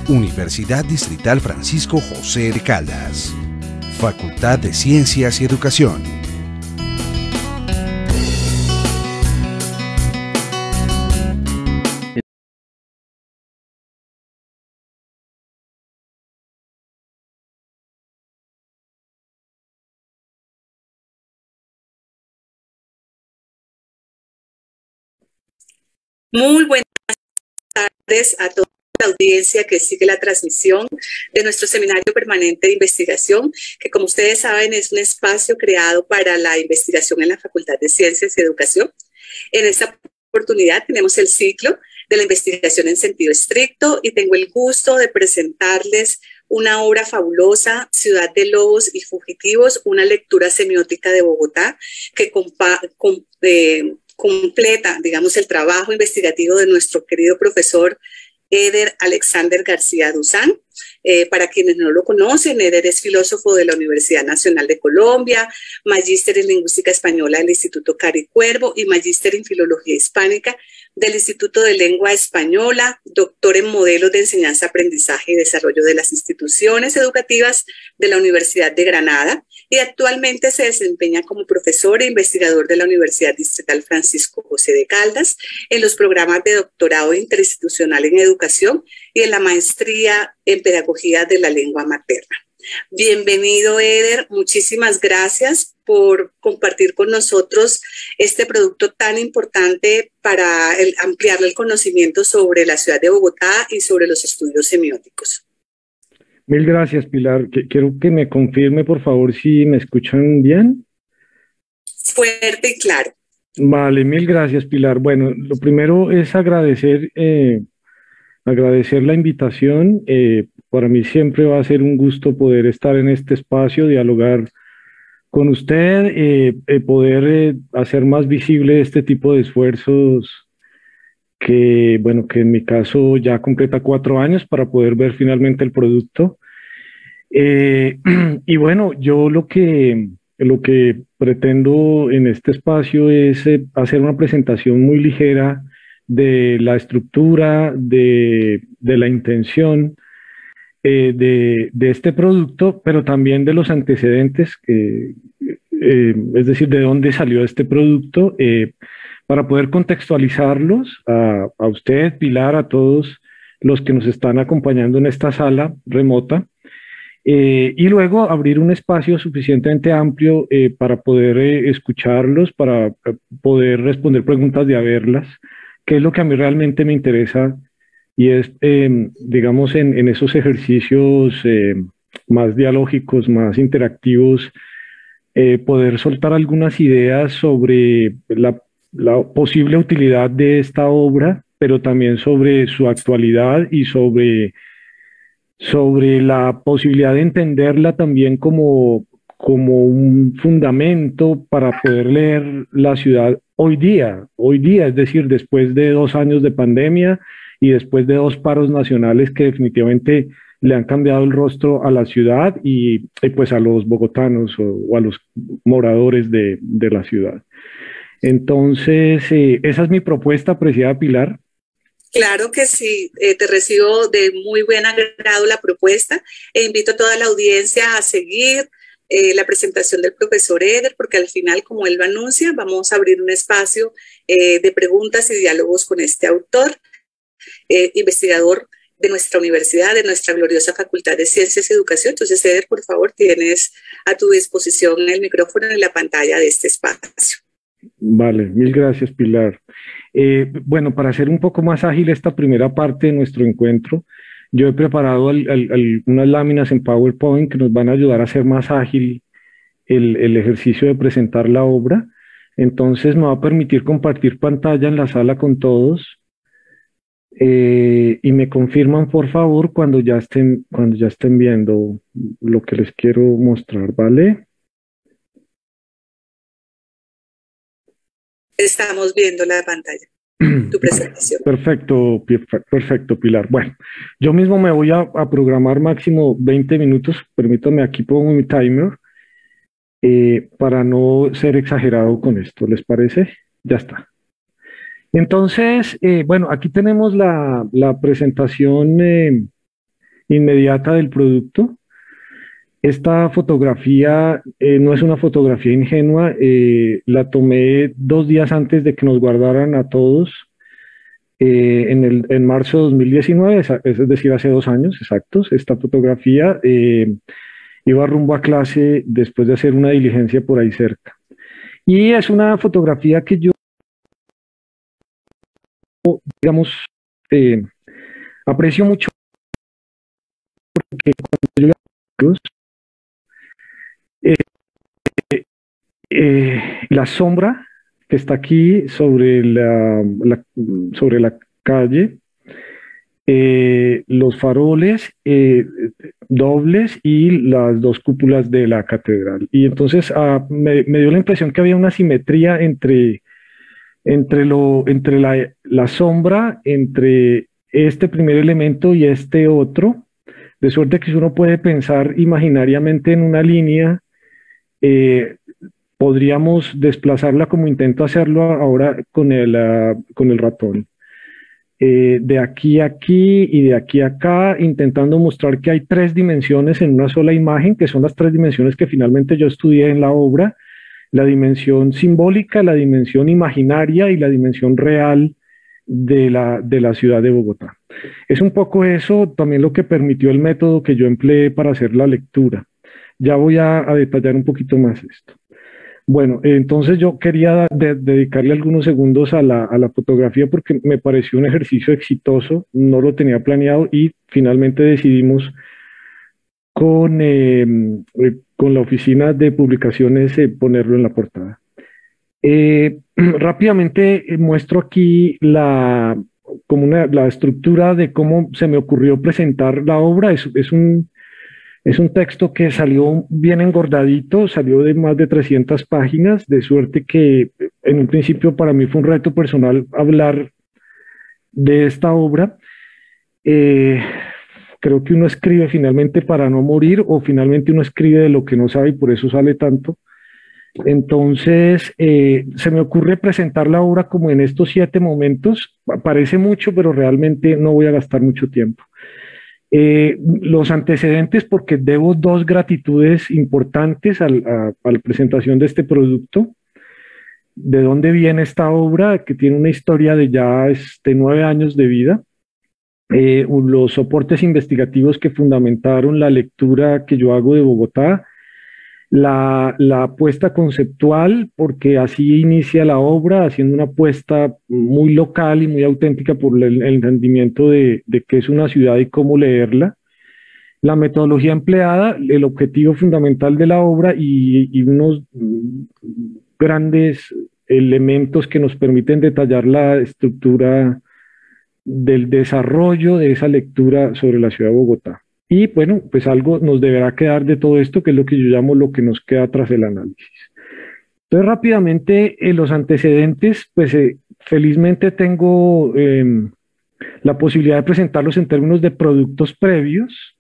Universidad Distrital Francisco José de Caldas. Facultad de Ciencias y Educación. Muy buenas tardes a toda la audiencia que sigue la transmisión de nuestro seminario permanente de investigación, que como ustedes saben es un espacio creado para la investigación en la Facultad de Ciencias y Educación. En esta oportunidad tenemos el ciclo de la investigación en sentido estricto y tengo el gusto de presentarles una obra fabulosa, Ciudad de Lobos y Fugitivos, una lectura semiótica de Bogotá que completa, digamos, el trabajo investigativo de nuestro querido profesor Eder Alexander García Duzán. Para quienes no lo conocen, Eder es filósofo de la Universidad Nacional de Colombia, magíster en Lingüística Española del Instituto Cari Cuervo y magíster en Filología Hispánica del Instituto de Lengua Española, doctor en Modelos de Enseñanza, Aprendizaje y Desarrollo de las Instituciones Educativas de la Universidad de Granada y actualmente se desempeña como profesor e investigador de la Universidad Distrital Francisco José de Caldas en los programas de doctorado interinstitucional en educación y en la maestría en pedagogía de la lengua materna. Bienvenido, Eder. Muchísimas gracias por compartir con nosotros este producto tan importante para ampliar el conocimiento sobre la ciudad de Bogotá y sobre los estudios semióticos. Mil gracias, Pilar. Quiero que me confirme, por favor, si me escuchan bien. Fuerte y claro. Vale, mil gracias, Pilar. Bueno, lo primero es agradecer la invitación. Para mí siempre va a ser un gusto poder estar en este espacio, dialogar con usted, poder hacer más visible este tipo de esfuerzos que, bueno, que en mi caso ya completa 4 años para poder ver finalmente el producto. Y bueno, yo lo que pretendo en este espacio es hacer una presentación muy ligera de la estructura, de la intención de este producto, pero también de los antecedentes, es decir, de dónde salió este producto, para poder contextualizarlos a usted, Pilar, a todos los que nos están acompañando en esta sala remota, y luego abrir un espacio suficientemente amplio para poder escucharlos, para poder responder preguntas de haberlas, que es lo que a mí realmente me interesa. Y es, digamos, en esos ejercicios más dialógicos, más interactivos, poder soltar algunas ideas sobre la posible utilidad de esta obra, pero también sobre su actualidad y sobre la posibilidad de entenderla también como un fundamento para poder leer la ciudad hoy día, es decir, después de 2 años de pandemia y después de 2 paros nacionales que definitivamente le han cambiado el rostro a la ciudad y pues a los bogotanos o a los moradores de la ciudad. Entonces, esa es mi propuesta, apreciada Pilar. Claro que sí, te recibo de muy buen agrado la propuesta e invito a toda la audiencia a seguir la presentación del profesor Eder, porque al final, como él lo anuncia, vamos a abrir un espacio de preguntas y diálogos con este autor, investigador de nuestra universidad, de nuestra gloriosa Facultad de Ciencias y Educación. Entonces, Eder, por favor, tienes a tu disposición el micrófono en la pantalla de este espacio. Vale, mil gracias, Pilar. Bueno, para hacer un poco más ágil esta primera parte de nuestro encuentro, yo he preparado unas láminas en PowerPoint que nos van a ayudar a hacer más ágil el ejercicio de presentar la obra. Entonces me va a permitir compartir pantalla en la sala con todos. Y me confirman, por favor, cuando ya estén viendo lo que les quiero mostrar, ¿vale? Estamos viendo la pantalla, tu presentación. Perfecto, Pilar. Bueno, yo mismo me voy a programar máximo 20 minutos. Permítame, aquí pongo mi timer para no ser exagerado con esto. ¿Les parece? Ya está. Entonces, bueno, aquí tenemos la presentación inmediata del producto. Esta fotografía no es una fotografía ingenua, la tomé 2 días antes de que nos guardaran a todos en marzo de 2019, es decir, hace 2 años exactos. Esta fotografía iba rumbo a clase después de hacer una diligencia por ahí cerca. Y es una fotografía que yo, digamos, aprecio mucho porque cuando yo veo la sombra que está aquí sobre la calle, los faroles dobles y las dos cúpulas de la catedral. Y entonces me dio la impresión que había una simetría entre la sombra, entre este primer elemento y este otro, de suerte que si uno puede pensar imaginariamente en una línea, podríamos desplazarla como intento hacerlo ahora con el ratón. De aquí a aquí y de aquí a acá, intentando mostrar que hay 3 dimensiones en una sola imagen, que son las 3 dimensiones que finalmente yo estudié en la obra: la dimensión simbólica, la dimensión imaginaria y la dimensión real de la ciudad de Bogotá. Es un poco eso también lo que permitió el método que yo empleé para hacer la lectura. Ya voy a detallar un poquito más esto. Bueno, entonces yo quería dedicarle algunos segundos a la fotografía porque me pareció un ejercicio exitoso, no lo tenía planeado y finalmente decidimos con la oficina de publicaciones ponerlo en la portada. Rápidamente muestro aquí la estructura de cómo se me ocurrió presentar la obra. Es un texto que salió bien engordadito, salió de más de 300 páginas, de suerte que en un principio para mí fue un reto personal hablar de esta obra. Creo que uno escribe finalmente para no morir, o finalmente uno escribe de lo que no sabe y por eso sale tanto. Entonces, se me ocurre presentar la obra como en estos 7 momentos. Parece mucho, pero realmente no voy a gastar mucho tiempo. Los antecedentes, porque debo 2 gratitudes importantes a la presentación de este producto. ¿De dónde viene esta obra? Que tiene una historia de ya 9 años de vida. Los soportes investigativos que fundamentaron la lectura que yo hago de Bogotá. La apuesta conceptual, porque así inicia la obra, haciendo una apuesta muy local y muy auténtica por el entendimiento de qué es una ciudad y cómo leerla. La metodología empleada, el objetivo fundamental de la obra y unos grandes elementos que nos permiten detallar la estructura del desarrollo de esa lectura sobre la ciudad de Bogotá. Y bueno, pues algo nos deberá quedar de todo esto, que es lo que yo llamo lo que nos queda tras el análisis. Entonces, rápidamente, los antecedentes, pues felizmente tengo la posibilidad de presentarlos en términos de productos previos.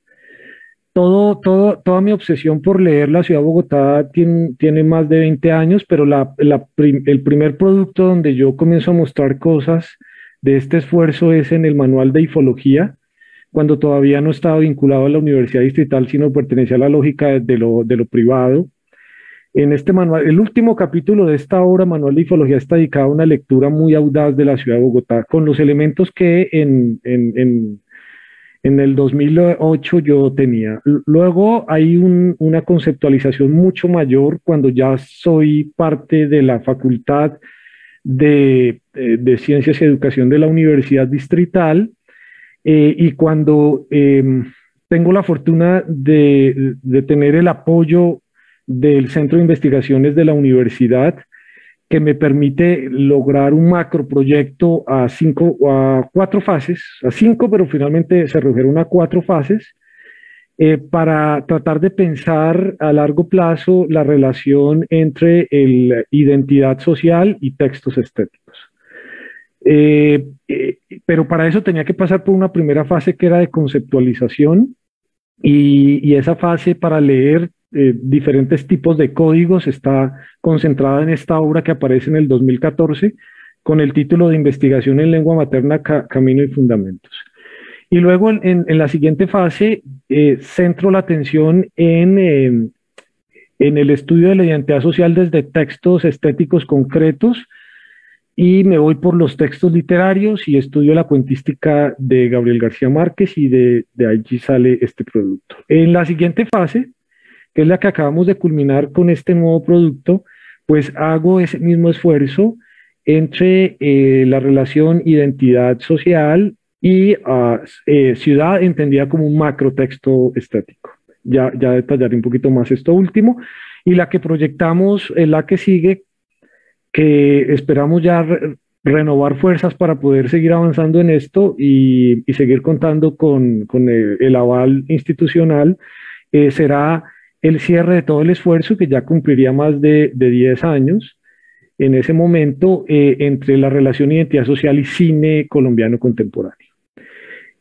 Toda mi obsesión por leer la ciudad de Bogotá tiene más de 20 años, pero el primer producto donde yo comienzo a mostrar cosas de este esfuerzo es en el manual de ifología, cuando todavía no estaba vinculado a la Universidad Distrital, sino pertenecía a la lógica de lo privado. En este manual, el último capítulo de esta obra, Manual de Ifología, está dedicado a una lectura muy audaz de la ciudad de Bogotá, con los elementos que en el 2008 yo tenía. Luego hay una conceptualización mucho mayor cuando ya soy parte de la Facultad de Ciencias y Educación de la Universidad Distrital, y cuando tengo la fortuna de tener el apoyo del Centro de Investigaciones de la universidad, que me permite lograr un macroproyecto a 4 fases, a 5, pero finalmente se redujeron a 4 fases, para tratar de pensar a largo plazo la relación entre identidad social y textos estéticos. Pero para eso tenía que pasar por una primera fase que era de conceptualización, y esa fase para leer diferentes tipos de códigos está concentrada en esta obra que aparece en el 2014 con el título de Investigación en Lengua Materna, Camino y Fundamentos. Y luego en la siguiente fase centro la atención en el estudio de la identidad social desde textos estéticos concretos y me voy por los textos literarios y estudio la cuentística de Gabriel García Márquez y de allí sale este producto. En la siguiente fase, que es la que acabamos de culminar con este nuevo producto, pues hago ese mismo esfuerzo entre la relación identidad social y ciudad entendida como un macrotexto estético. Ya detallaré un poquito más esto último. Y la que proyectamos es la que sigue, que esperamos ya renovar fuerzas para poder seguir avanzando en esto y seguir contando con el aval institucional, será el cierre de todo el esfuerzo que ya cumpliría más de 10 años en ese momento entre la relación identidad social y cine colombiano contemporáneo.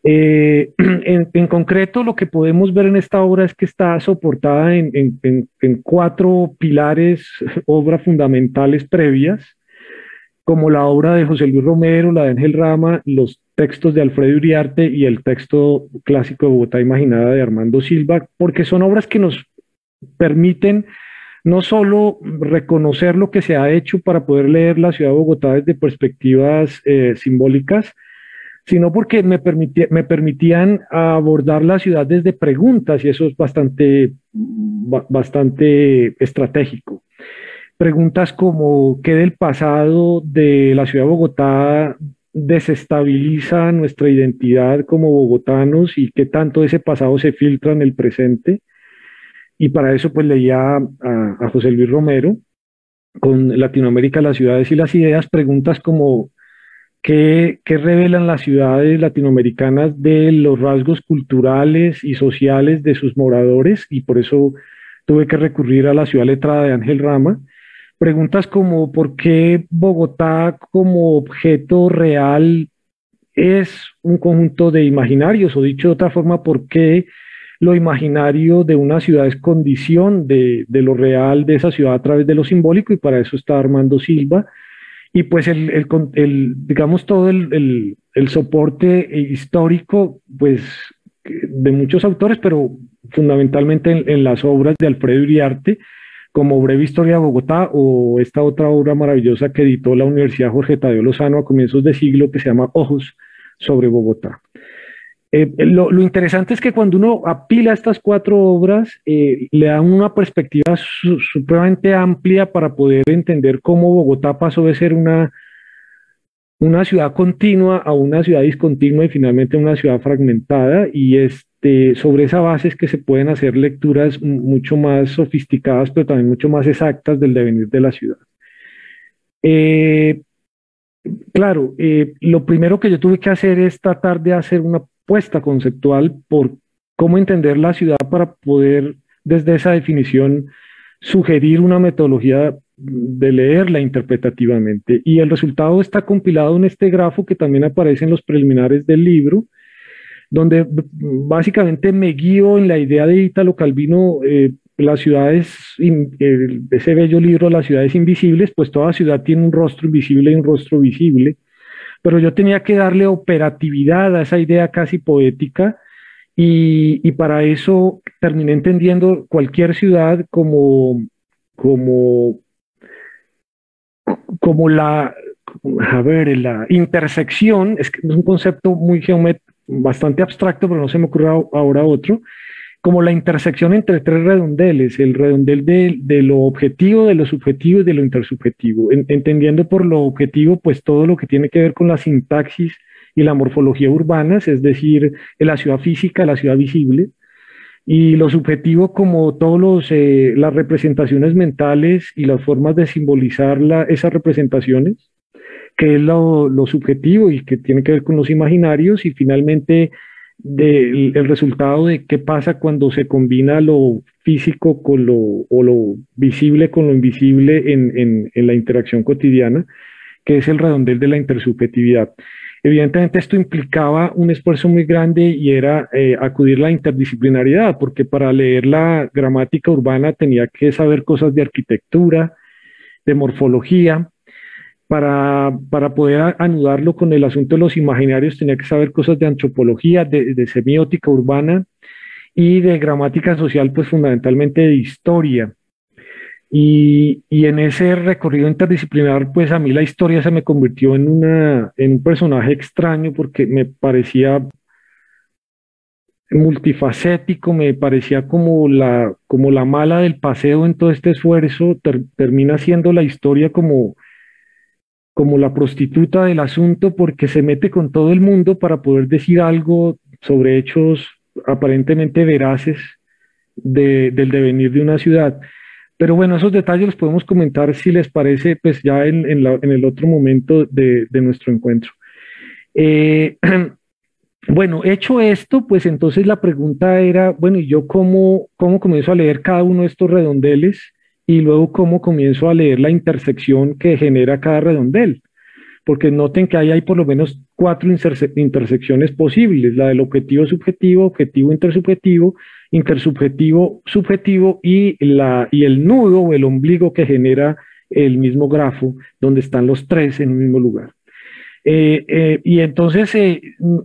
En concreto, lo que podemos ver en esta obra es que está soportada en 4 pilares, obras fundamentales previas, como la obra de José Luis Romero, la de Ángel Rama, los textos de Alfredo Uriarte y el texto clásico de Bogotá Imaginada de Armando Silva, porque son obras que nos permiten no solo reconocer lo que se ha hecho para poder leer la ciudad de Bogotá desde perspectivas simbólicas, sino porque me permitían abordar la ciudad desde preguntas, y eso es bastante estratégico. Preguntas como ¿qué del pasado de la ciudad de Bogotá desestabiliza nuestra identidad como bogotanos y qué tanto ese pasado se filtra en el presente? Y para eso pues leía a José Luis Romero con Latinoamérica, las ciudades y las ideas, preguntas como ¿qué revelan las ciudades latinoamericanas de los rasgos culturales y sociales de sus moradores? Y por eso tuve que recurrir a la ciudad letrada de Ángel Rama. Preguntas como ¿por qué Bogotá como objeto real es un conjunto de imaginarios? O dicho de otra forma, ¿por qué lo imaginario de una ciudad es condición de lo real de esa ciudad a través de lo simbólico? Y para eso está Armando Silva. Y pues digamos todo el soporte histórico pues de muchos autores, pero fundamentalmente en las obras de Alfredo Uriarte, como Breve Historia de Bogotá, o esta otra obra maravillosa que editó la Universidad Jorge Tadeo Lozano a comienzos de siglo, que se llama Ojos sobre Bogotá. Lo interesante es que cuando uno apila estas 4 obras, le dan una perspectiva supremamente amplia para poder entender cómo Bogotá pasó de ser una ciudad continua a una ciudad discontinua y finalmente una ciudad fragmentada, y sobre esa base es que se pueden hacer lecturas mucho más sofisticadas, pero también mucho más exactas del devenir de la ciudad. Claro, lo primero que yo tuve que hacer es tratar de hacer una puesta conceptual por cómo entender la ciudad para poder, desde esa definición, sugerir una metodología de leerla interpretativamente. Y el resultado está compilado en este grafo que también aparece en los preliminares del libro, donde básicamente me guío en la idea de Ítalo Calvino, las ciudades, ese bello libro, Las ciudades invisibles, pues toda ciudad tiene un rostro invisible y un rostro visible, pero yo tenía que darle operatividad a esa idea casi poética y para eso terminé entendiendo cualquier ciudad como la intersección, es que es un concepto muy bastante abstracto, pero no se me ocurre ahora otro, como la intersección entre 3 redondeles, el redondel de lo objetivo, de lo subjetivo y de lo intersubjetivo, entendiendo por lo objetivo pues todo lo que tiene que ver con la sintaxis y la morfología urbanas, es decir, la ciudad física, la ciudad visible, y lo subjetivo como todas las representaciones mentales y las formas de simbolizar esas representaciones, que es lo subjetivo y que tiene que ver con los imaginarios, y finalmente el resultado de qué pasa cuando se combina lo físico con lo visible con lo invisible en la interacción cotidiana, que es el redondel de la intersubjetividad. Evidentemente esto implicaba un esfuerzo muy grande y era acudir a la interdisciplinariedad, porque para leer la gramática urbana tenía que saber cosas de arquitectura, de morfología, para poder anudarlo con el asunto de los imaginarios tenía que saber cosas de antropología, de semiótica urbana y de gramática social, pues fundamentalmente de historia. Y en ese recorrido interdisciplinar, pues a mí la historia se me convirtió en un personaje extraño porque me parecía multifacético, me parecía como la mala del paseo en todo este esfuerzo, termina siendo la historia como la prostituta del asunto porque se mete con todo el mundo para poder decir algo sobre hechos aparentemente veraces del devenir de una ciudad. Pero bueno, esos detalles los podemos comentar si les parece, pues ya en el otro momento de nuestro encuentro. Eh, bueno, hecho esto, pues entonces la pregunta era, bueno, ¿y yo cómo comienzo a leer cada uno de estos redondeles? Y luego cómo comienzo a leer la intersección que genera cada redondel. Porque noten que ahí hay por lo menos cuatro intersecciones posibles, la del objetivo subjetivo, objetivo intersubjetivo, intersubjetivo subjetivo y el nudo o el ombligo que genera el mismo grafo, donde están los tres en un mismo lugar. Y entonces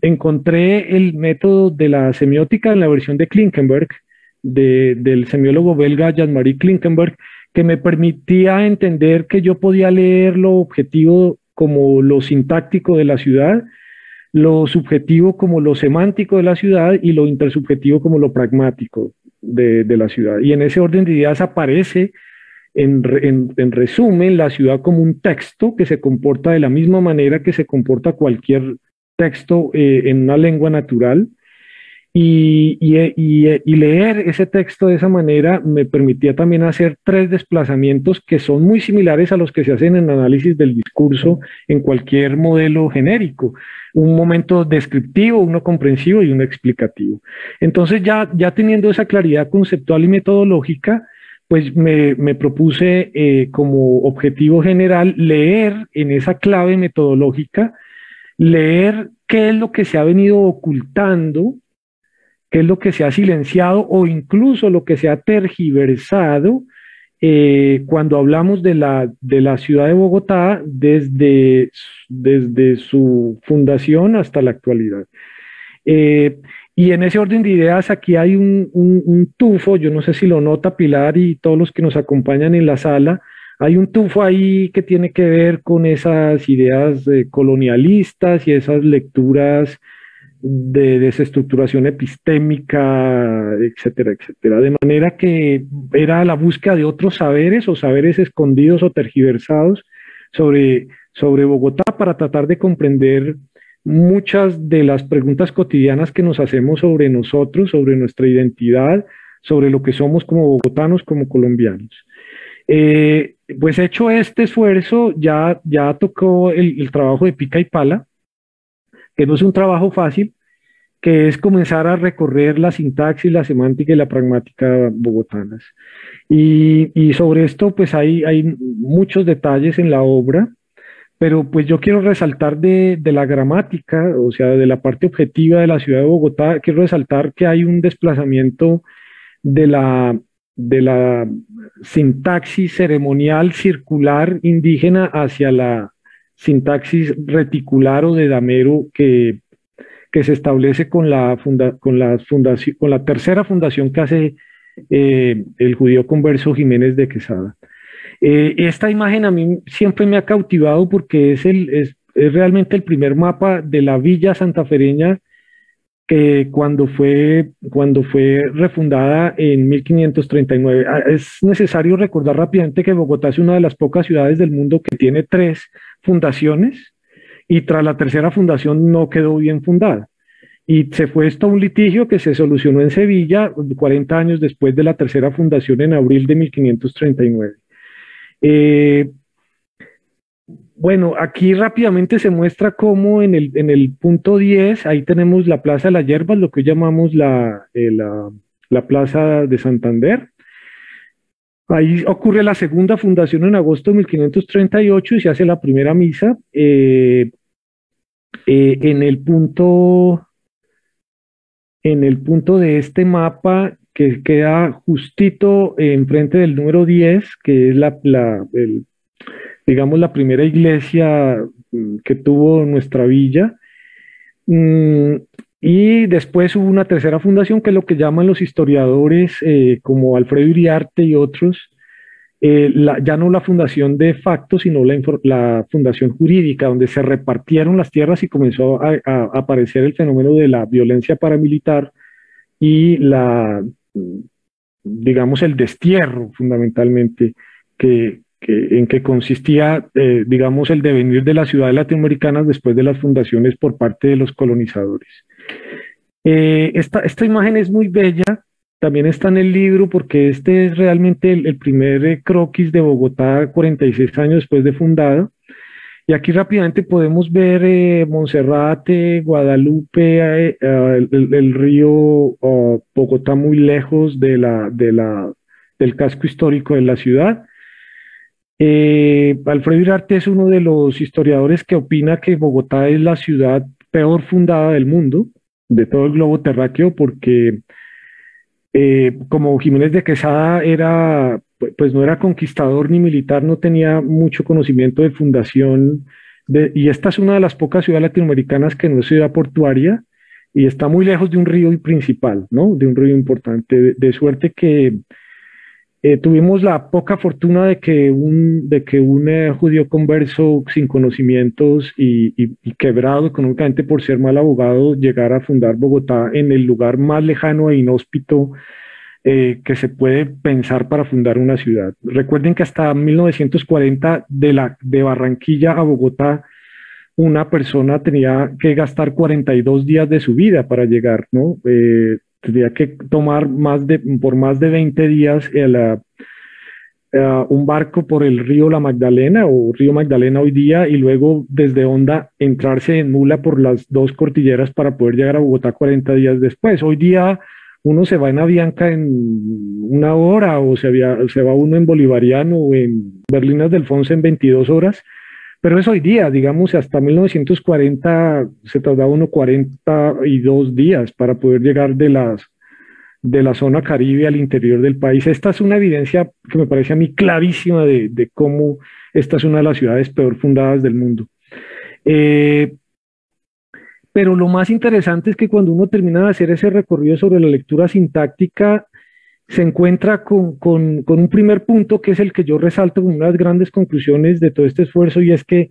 encontré el método de la semiótica en la versión de Klinkenberg, del semiólogo belga Jean-Marie Klinkenberg, que me permitía entender que yo podía leer lo objetivo como lo sintáctico de la ciudad, lo subjetivo como lo semántico de la ciudad y lo intersubjetivo como lo pragmático de la ciudad. Y en ese orden de ideas aparece en resumen, la ciudad como un texto que se comporta de la misma manera que se comporta cualquier texto en una lengua natural. Y leer ese texto de esa manera me permitía también hacer tres desplazamientos que son muy similares a los que se hacen en análisis del discurso en cualquier modelo genérico. Un momento descriptivo, uno comprensivo y uno explicativo. Entonces ya teniendo esa claridad conceptual y metodológica, pues me propuse como objetivo general leer en esa clave metodológica, leer qué es lo que se ha venido ocultando, qué es lo que se ha silenciado o incluso lo que se ha tergiversado cuando hablamos de la ciudad de Bogotá desde su fundación hasta la actualidad. Y en ese orden de ideas, aquí hay un tufo, yo no sé si lo nota Pilar y todos los que nos acompañan en la sala, hay un tufo ahí que tiene que ver con esas ideas colonialistas y esas lecturas de desestructuración epistémica, etcétera, etcétera. De manera que era la búsqueda de otros saberes o saberes escondidos o tergiversados sobre Bogotá para tratar de comprender muchas de las preguntas cotidianas que nos hacemos sobre nosotros, sobre nuestra identidad, sobre lo que somos como bogotanos, como colombianos. Pues hecho este esfuerzo, ya tocó el trabajo de pica y pala, que no es un trabajo fácil, que es comenzar a recorrer la sintaxis, la semántica y la pragmática bogotanas. Y sobre esto, pues hay muchos detalles en la obra, pero pues yo quiero resaltar de la gramática, o sea, de la parte objetiva de la ciudad de Bogotá, quiero resaltar que hay un desplazamiento de la sintaxis ceremonial circular indígena hacia la sintaxis reticular o de damero que se establece con la tercera fundación que hace el judío converso Jiménez de Quesada. Esta imagen a mí siempre me ha cautivado porque es realmente el primer mapa de la villa santafereña que cuando fue refundada en 1539. Es necesario recordar rápidamente que Bogotá es una de las pocas ciudades del mundo que tiene tres fundaciones y tras la tercera fundación no quedó bien fundada. Y se fue esto a un litigio que se solucionó en Sevilla 40 años después de la tercera fundación en abril de 1539. Bueno, aquí rápidamente se muestra cómo en el punto 10, ahí tenemos la Plaza de las Yerbas, lo que llamamos la Plaza de Santander. Ahí ocurre la segunda fundación en agosto de 1538 y se hace la primera misa. En el punto de este mapa que queda justito enfrente del número 10, que es digamos, la primera iglesia que tuvo nuestra villa. Y después hubo una tercera fundación que es lo que llaman los historiadores como Alfredo Iriarte y otros, ya no la fundación de facto, sino la fundación jurídica, donde se repartieron las tierras y comenzó a aparecer el fenómeno de la violencia paramilitar y digamos, el destierro fundamentalmente, en que consistía, digamos, el devenir de las ciudades latinoamericanas después de las fundaciones por parte de los colonizadores. Esta imagen es muy bella, también está en el libro porque este es realmente el primer croquis de Bogotá 46 años después de fundada. Y aquí rápidamente podemos ver Monserrate, Guadalupe, el río Bogotá muy lejos del casco histórico de la ciudad. Alfredo Iriarte es uno de los historiadores que opina que Bogotá es la ciudad peor fundada del mundo, de todo el globo terráqueo, porque como Jiménez de Quesada pues no era conquistador ni militar, no tenía mucho conocimiento de fundación, y esta es una de las pocas ciudades latinoamericanas que no es ciudad portuaria y está muy lejos de un río principal, ¿no? De un río importante, de suerte que tuvimos la poca fortuna de que un judío converso sin conocimientos y quebrado económicamente por ser mal abogado llegara a fundar Bogotá en el lugar más lejano e inhóspito que se puede pensar para fundar una ciudad. Recuerden que hasta 1940 de Barranquilla a Bogotá una persona tenía que gastar 42 días de su vida para llegar, ¿no? Tendría que tomar por más de 20 días un barco por el río La Magdalena o río Magdalena hoy día y luego desde Honda entrarse en mula por las dos cordilleras para poder llegar a Bogotá 40 días después. Hoy día uno se va en Avianca en una hora o se va uno en Bolivariano o en Berlinas del Fonse en 22 horas. Pero es hoy día, digamos, hasta 1940 se tardaba uno 42 días para poder llegar de la zona Caribe al interior del país. Esta es una evidencia que me parece a mí clarísima de cómo esta es una de las ciudades peor fundadas del mundo. Pero lo más interesante es que cuando uno termina de hacer ese recorrido sobre la lectura sintáctica, se encuentra con un primer punto que es el que yo resalto como una de las grandes conclusiones de todo este esfuerzo, y es que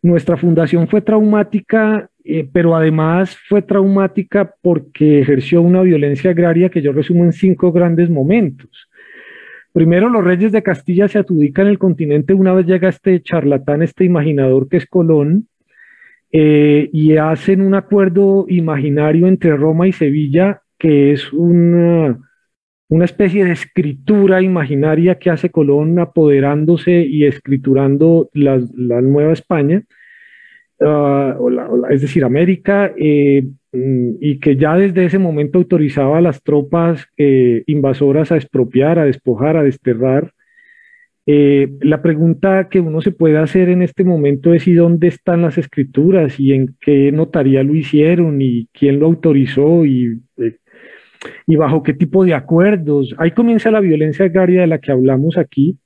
nuestra fundación fue traumática, pero además fue traumática porque ejerció una violencia agraria que yo resumo en 5 grandes momentos. Primero, los reyes de Castilla se adjudican el continente una vez llega este charlatán, este imaginador que es Colón, y hacen un acuerdo imaginario entre Roma y Sevilla, que es una especie de escritura imaginaria que hace Colón apoderándose y escriturando la Nueva España, es decir, América, y que ya desde ese momento autorizaba a las tropas invasoras a expropiar, a despojar, a desterrar. La pregunta que uno se puede hacer en este momento es: ¿y dónde están las escrituras? ¿Y en qué notaría lo hicieron? ¿Y quién lo autorizó? ¿Y bajo qué tipo de acuerdos? Ahí comienza la violencia agraria de la que hablamos aquí.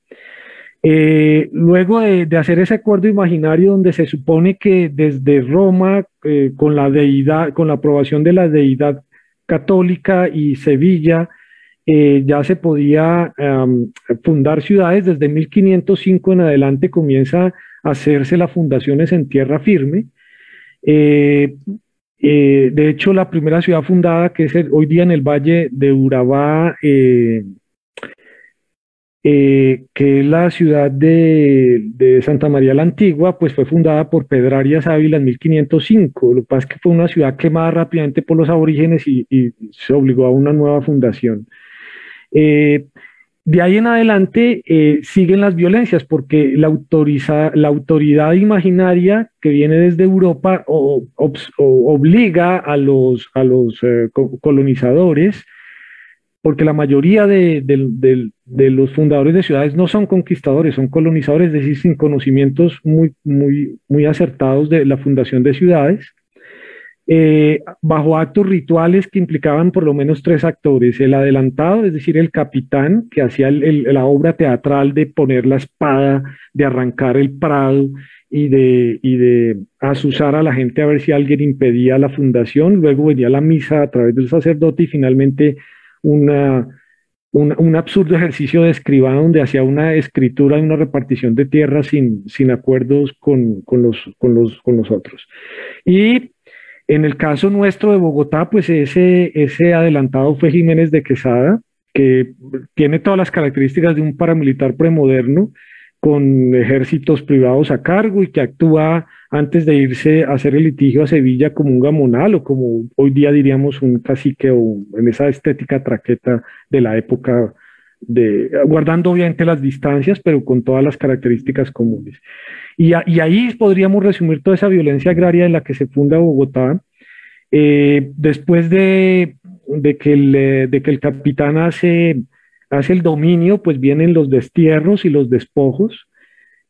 Luego de hacer ese acuerdo imaginario donde se supone que desde Roma, con la deidad, con la aprobación de la deidad católica y Sevilla, ya se podía fundar ciudades. Desde 1505 en adelante comienza a hacerse las fundaciones en tierra firme. De hecho, la primera ciudad fundada, que es hoy día en el Valle de Urabá, que es la ciudad de Santa María la Antigua, pues fue fundada por Pedrarias Ávila en 1505. Lo que pasa es que fue una ciudad quemada rápidamente por los aborígenes y se obligó a una nueva fundación. De ahí en adelante siguen las violencias porque la autoridad imaginaria que viene desde Europa obliga a los colonizadores, porque la mayoría de los fundadores de ciudades no son conquistadores, son colonizadores, es decir, sin conocimientos muy acertados de la fundación de ciudades. bajo actos rituales que implicaban por lo menos tres actores: el adelantado, es decir, el capitán, que hacía la obra teatral de poner la espada, de arrancar el prado y de azuzar a la gente a ver si alguien impedía la fundación. Luego venía la misa a través del sacerdote y finalmente un absurdo ejercicio de escribano donde hacía una escritura y una repartición de tierras sin acuerdos con los otros. Y en el caso nuestro de Bogotá, pues ese adelantado fue Jiménez de Quesada, que tiene todas las características de un paramilitar premoderno, con ejércitos privados a cargo y que actúa antes de irse a hacer el litigio a Sevilla como un gamonal o como hoy día diríamos un cacique, o en esa estética traqueta de la época, guardando obviamente las distancias, pero con todas las características comunes. Y ahí podríamos resumir toda esa violencia agraria en la que se funda Bogotá. Después de que el capitán hace el dominio, pues vienen los destierros y los despojos,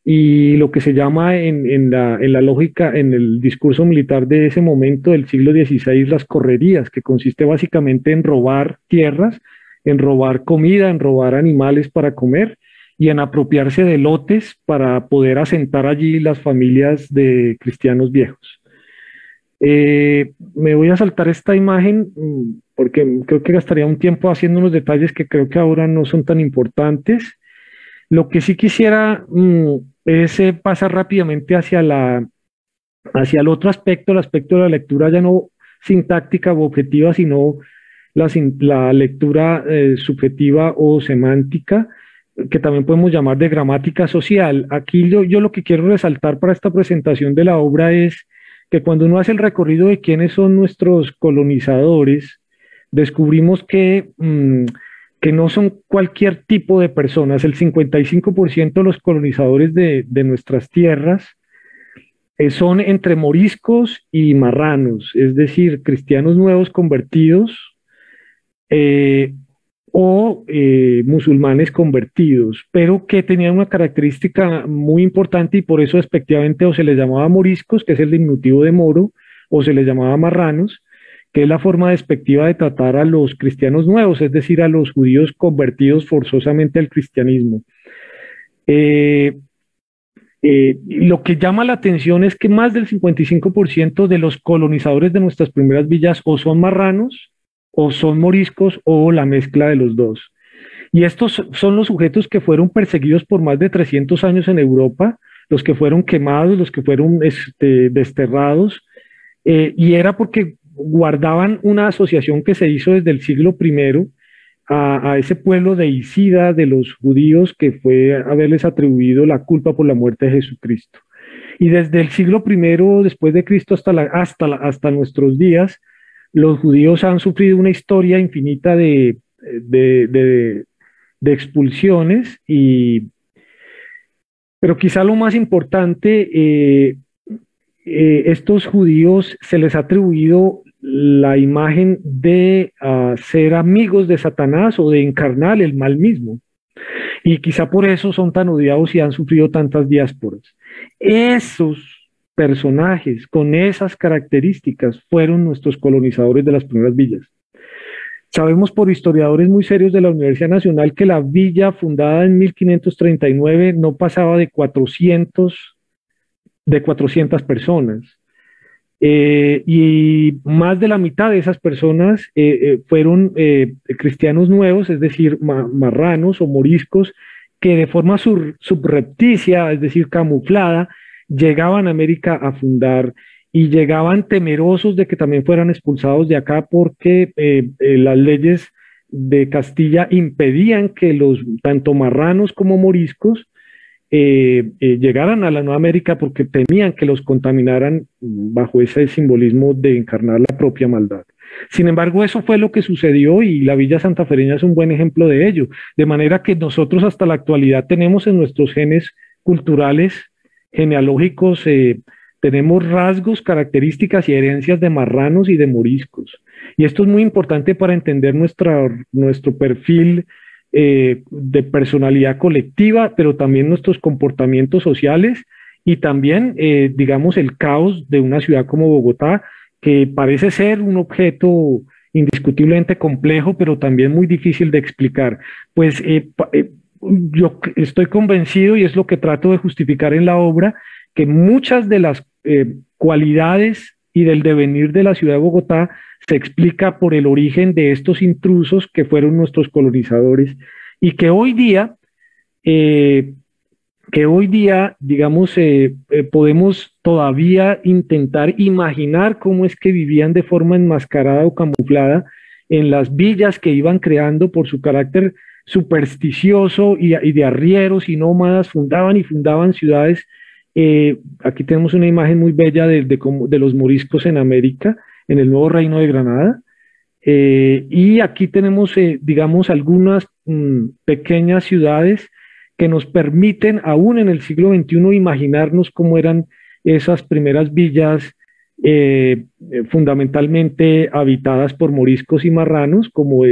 y lo que se llama en la lógica, en el discurso militar de ese momento del siglo XVI, las correrías, que consiste básicamente en robar tierras, en robar comida, en robar animales para comer y en apropiarse de lotes para poder asentar allí las familias de cristianos viejos. Me voy a saltar esta imagen porque creo que gastaría un tiempo haciendo unos detalles que creo que ahora no son tan importantes. Lo que sí quisiera es pasar rápidamente hacia el otro aspecto, el aspecto de la lectura ya no sintáctica o objetiva, sino la lectura subjetiva o semántica, que también podemos llamar de gramática social. Aquí yo lo que quiero resaltar para esta presentación de la obra es que cuando uno hace el recorrido de quiénes son nuestros colonizadores, descubrimos que no son cualquier tipo de personas. El 55% de los colonizadores de nuestras tierras son entre moriscos y marranos, es decir, cristianos nuevos convertidos o musulmanes convertidos, pero que tenían una característica muy importante y por eso despectivamente o se les llamaba moriscos, que es el diminutivo de moro, o se les llamaba marranos, que es la forma despectiva de tratar a los cristianos nuevos, es decir, a los judíos convertidos forzosamente al cristianismo. Lo que llama la atención es que más del 55% de los colonizadores de nuestras primeras villas o son marranos, o son moriscos, o la mezcla de los dos. Y estos son los sujetos que fueron perseguidos por más de 300 años en Europa, los que fueron quemados, los que fueron desterrados, y era porque guardaban una asociación que se hizo desde el siglo I a ese pueblo de deicida de los judíos, que fue haberles atribuido la culpa por la muerte de Jesucristo. Y desde el siglo I después de Cristo hasta nuestros días, los judíos han sufrido una historia infinita de expulsiones, pero quizá lo más importante, estos judíos se les ha atribuido la imagen de ser amigos de Satanás o de encarnar el mal mismo. Y quizá por eso son tan odiados y han sufrido tantas diásporas. Esos personajes con esas características fueron nuestros colonizadores de las primeras villas. Sabemos por historiadores muy serios de la Universidad Nacional que la villa fundada en 1539 no pasaba de 400 personas. Y más de la mitad de esas personas fueron cristianos nuevos, es decir, marranos o moriscos, que de forma subrepticia, es decir, camuflada, llegaban a América a fundar y llegaban temerosos de que también fueran expulsados de acá porque las leyes de Castilla impedían que tanto marranos como moriscos llegaran a la Nueva América porque temían que los contaminaran bajo ese simbolismo de encarnar la propia maldad. Sin embargo, eso fue lo que sucedió y la Villa Santafereña es un buen ejemplo de ello, de manera que nosotros hasta la actualidad tenemos en nuestros genes culturales, genealógicos, tenemos rasgos, características y herencias de marranos y de moriscos. Y esto es muy importante para entender nuestro perfil de personalidad colectiva, pero también nuestros comportamientos sociales y también, digamos, el caos de una ciudad como Bogotá, que parece ser un objeto indiscutiblemente complejo, pero también muy difícil de explicar. Pues yo estoy convencido, y es lo que trato de justificar en la obra, que muchas de las cualidades y del devenir de la ciudad de Bogotá se explica por el origen de estos intrusos que fueron nuestros colonizadores y que hoy día, digamos, podemos todavía intentar imaginar cómo es que vivían de forma enmascarada o camuflada en las villas que iban creando por su carácter supersticioso y de arrieros y nómadas, fundaban y fundaban ciudades. Aquí tenemos una imagen muy bella de los moriscos en América, en el Nuevo Reino de Granada. Y aquí tenemos, digamos, algunas pequeñas ciudades que nos permiten, aún en el siglo XXI, imaginarnos cómo eran esas primeras villas fundamentalmente habitadas por moriscos y marranos, como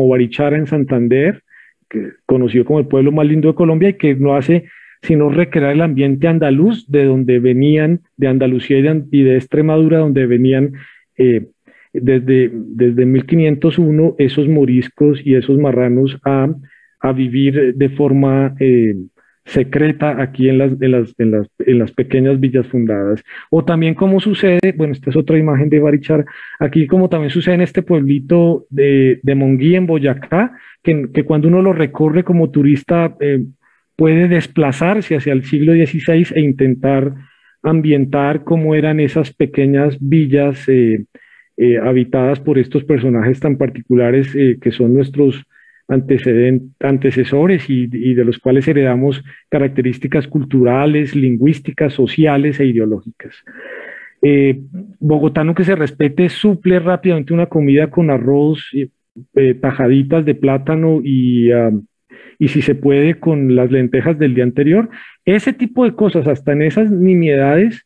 Barichara en Santander, que conocido como el pueblo más lindo de Colombia y que no hace sino recrear el ambiente andaluz de donde venían, de Andalucía y de Extremadura, donde venían desde 1501 esos moriscos y esos marranos a vivir de forma secreta aquí en las pequeñas villas fundadas. O también como sucede, bueno, esta es otra imagen de Barichara, aquí como también sucede en este pueblito de Monguí, en Boyacá, que cuando uno lo recorre como turista puede desplazarse hacia el siglo XVI e intentar ambientar cómo eran esas pequeñas villas habitadas por estos personajes tan particulares que son nuestros antecesores y de los cuales heredamos características culturales, lingüísticas, sociales e ideológicas. Bogotano que se respete suple rápidamente una comida con arroz, tajaditas de plátano y si se puede con las lentejas del día anterior. Ese tipo de cosas, hasta en esas nimiedades,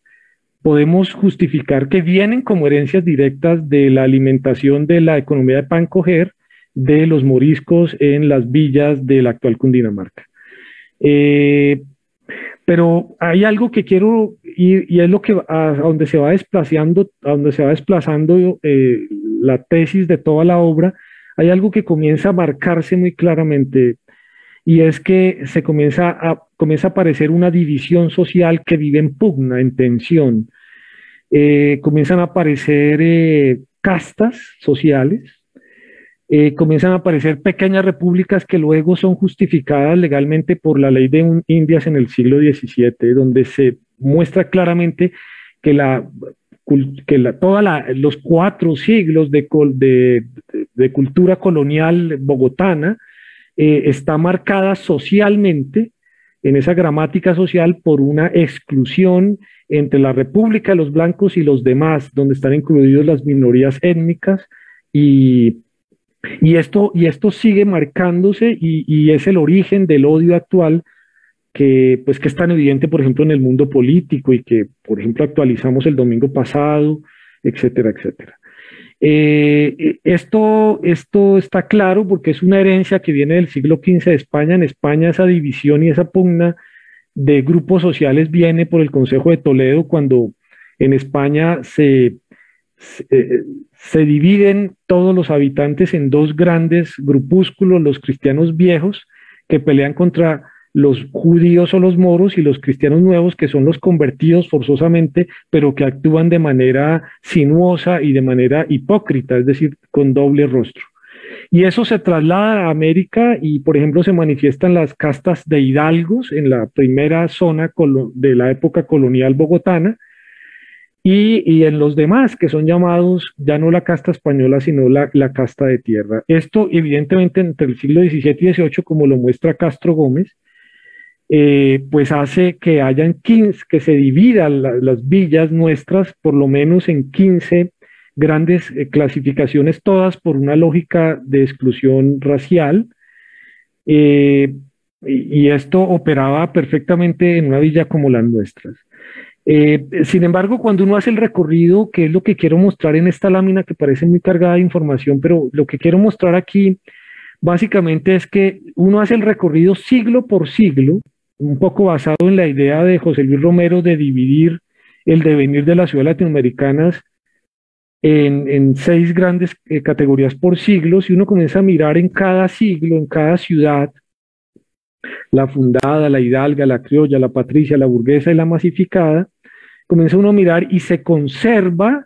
podemos justificar que vienen como herencias directas de la alimentación de la economía de pan coger de los moriscos en las villas de la actual Cundinamarca. Pero hay algo que quiero, y es lo que a donde se va desplazando, la tesis de toda la obra, hay algo que comienza a marcarse muy claramente, y es que comienza a aparecer una división social que vive en pugna, en tensión. Comienzan a aparecer castas sociales, comienzan a aparecer pequeñas repúblicas que luego son justificadas legalmente por la ley de Indias en el siglo XVII, donde se muestra claramente que los 4 siglos de cultura colonial bogotana está marcada socialmente, en esa gramática social, por una exclusión entre la República de los blancos y los demás, donde están incluidas las minorías étnicas, y esto sigue marcándose y es el origen del odio actual que es tan evidente, por ejemplo, en el mundo político y que, por ejemplo, actualizamos el domingo pasado, etcétera, etcétera. Esto está claro porque es una herencia que viene del siglo XV de España. En España esa división y esa pugna de grupos sociales viene por el Consejo de Toledo, cuando en España se dividen todos los habitantes en 2 grandes grupúsculos: los cristianos viejos, que pelean contra los judíos o los moros, y los cristianos nuevos, que son los convertidos forzosamente, pero que actúan de manera sinuosa y de manera hipócrita, es decir, con doble rostro. Y eso se traslada a América y, por ejemplo, se manifiestan las castas de hidalgos en la primera zona de la época colonial bogotana, y en los demás, que son llamados ya no la casta española, sino la casta de tierra. Esto, evidentemente, entre el siglo XVII y XVIII, como lo muestra Castro Gómez, pues hace que que se dividan las villas nuestras por lo menos en 15 grandes clasificaciones, todas por una lógica de exclusión racial, y esto operaba perfectamente en una villa como las nuestras. Sin embargo, cuando uno hace el recorrido, que es lo que quiero mostrar en esta lámina que parece muy cargada de información, pero lo que quiero mostrar aquí básicamente es que uno hace el recorrido siglo por siglo, un poco basado en la idea de José Luis Romero de dividir el devenir de las ciudades latinoamericanas en 6 grandes categorías por siglos, y uno comienza a mirar en cada siglo, en cada ciudad, la fundada, la hidalga, la criolla, la patricia, la burguesa y la masificada, comienza uno a mirar y se conserva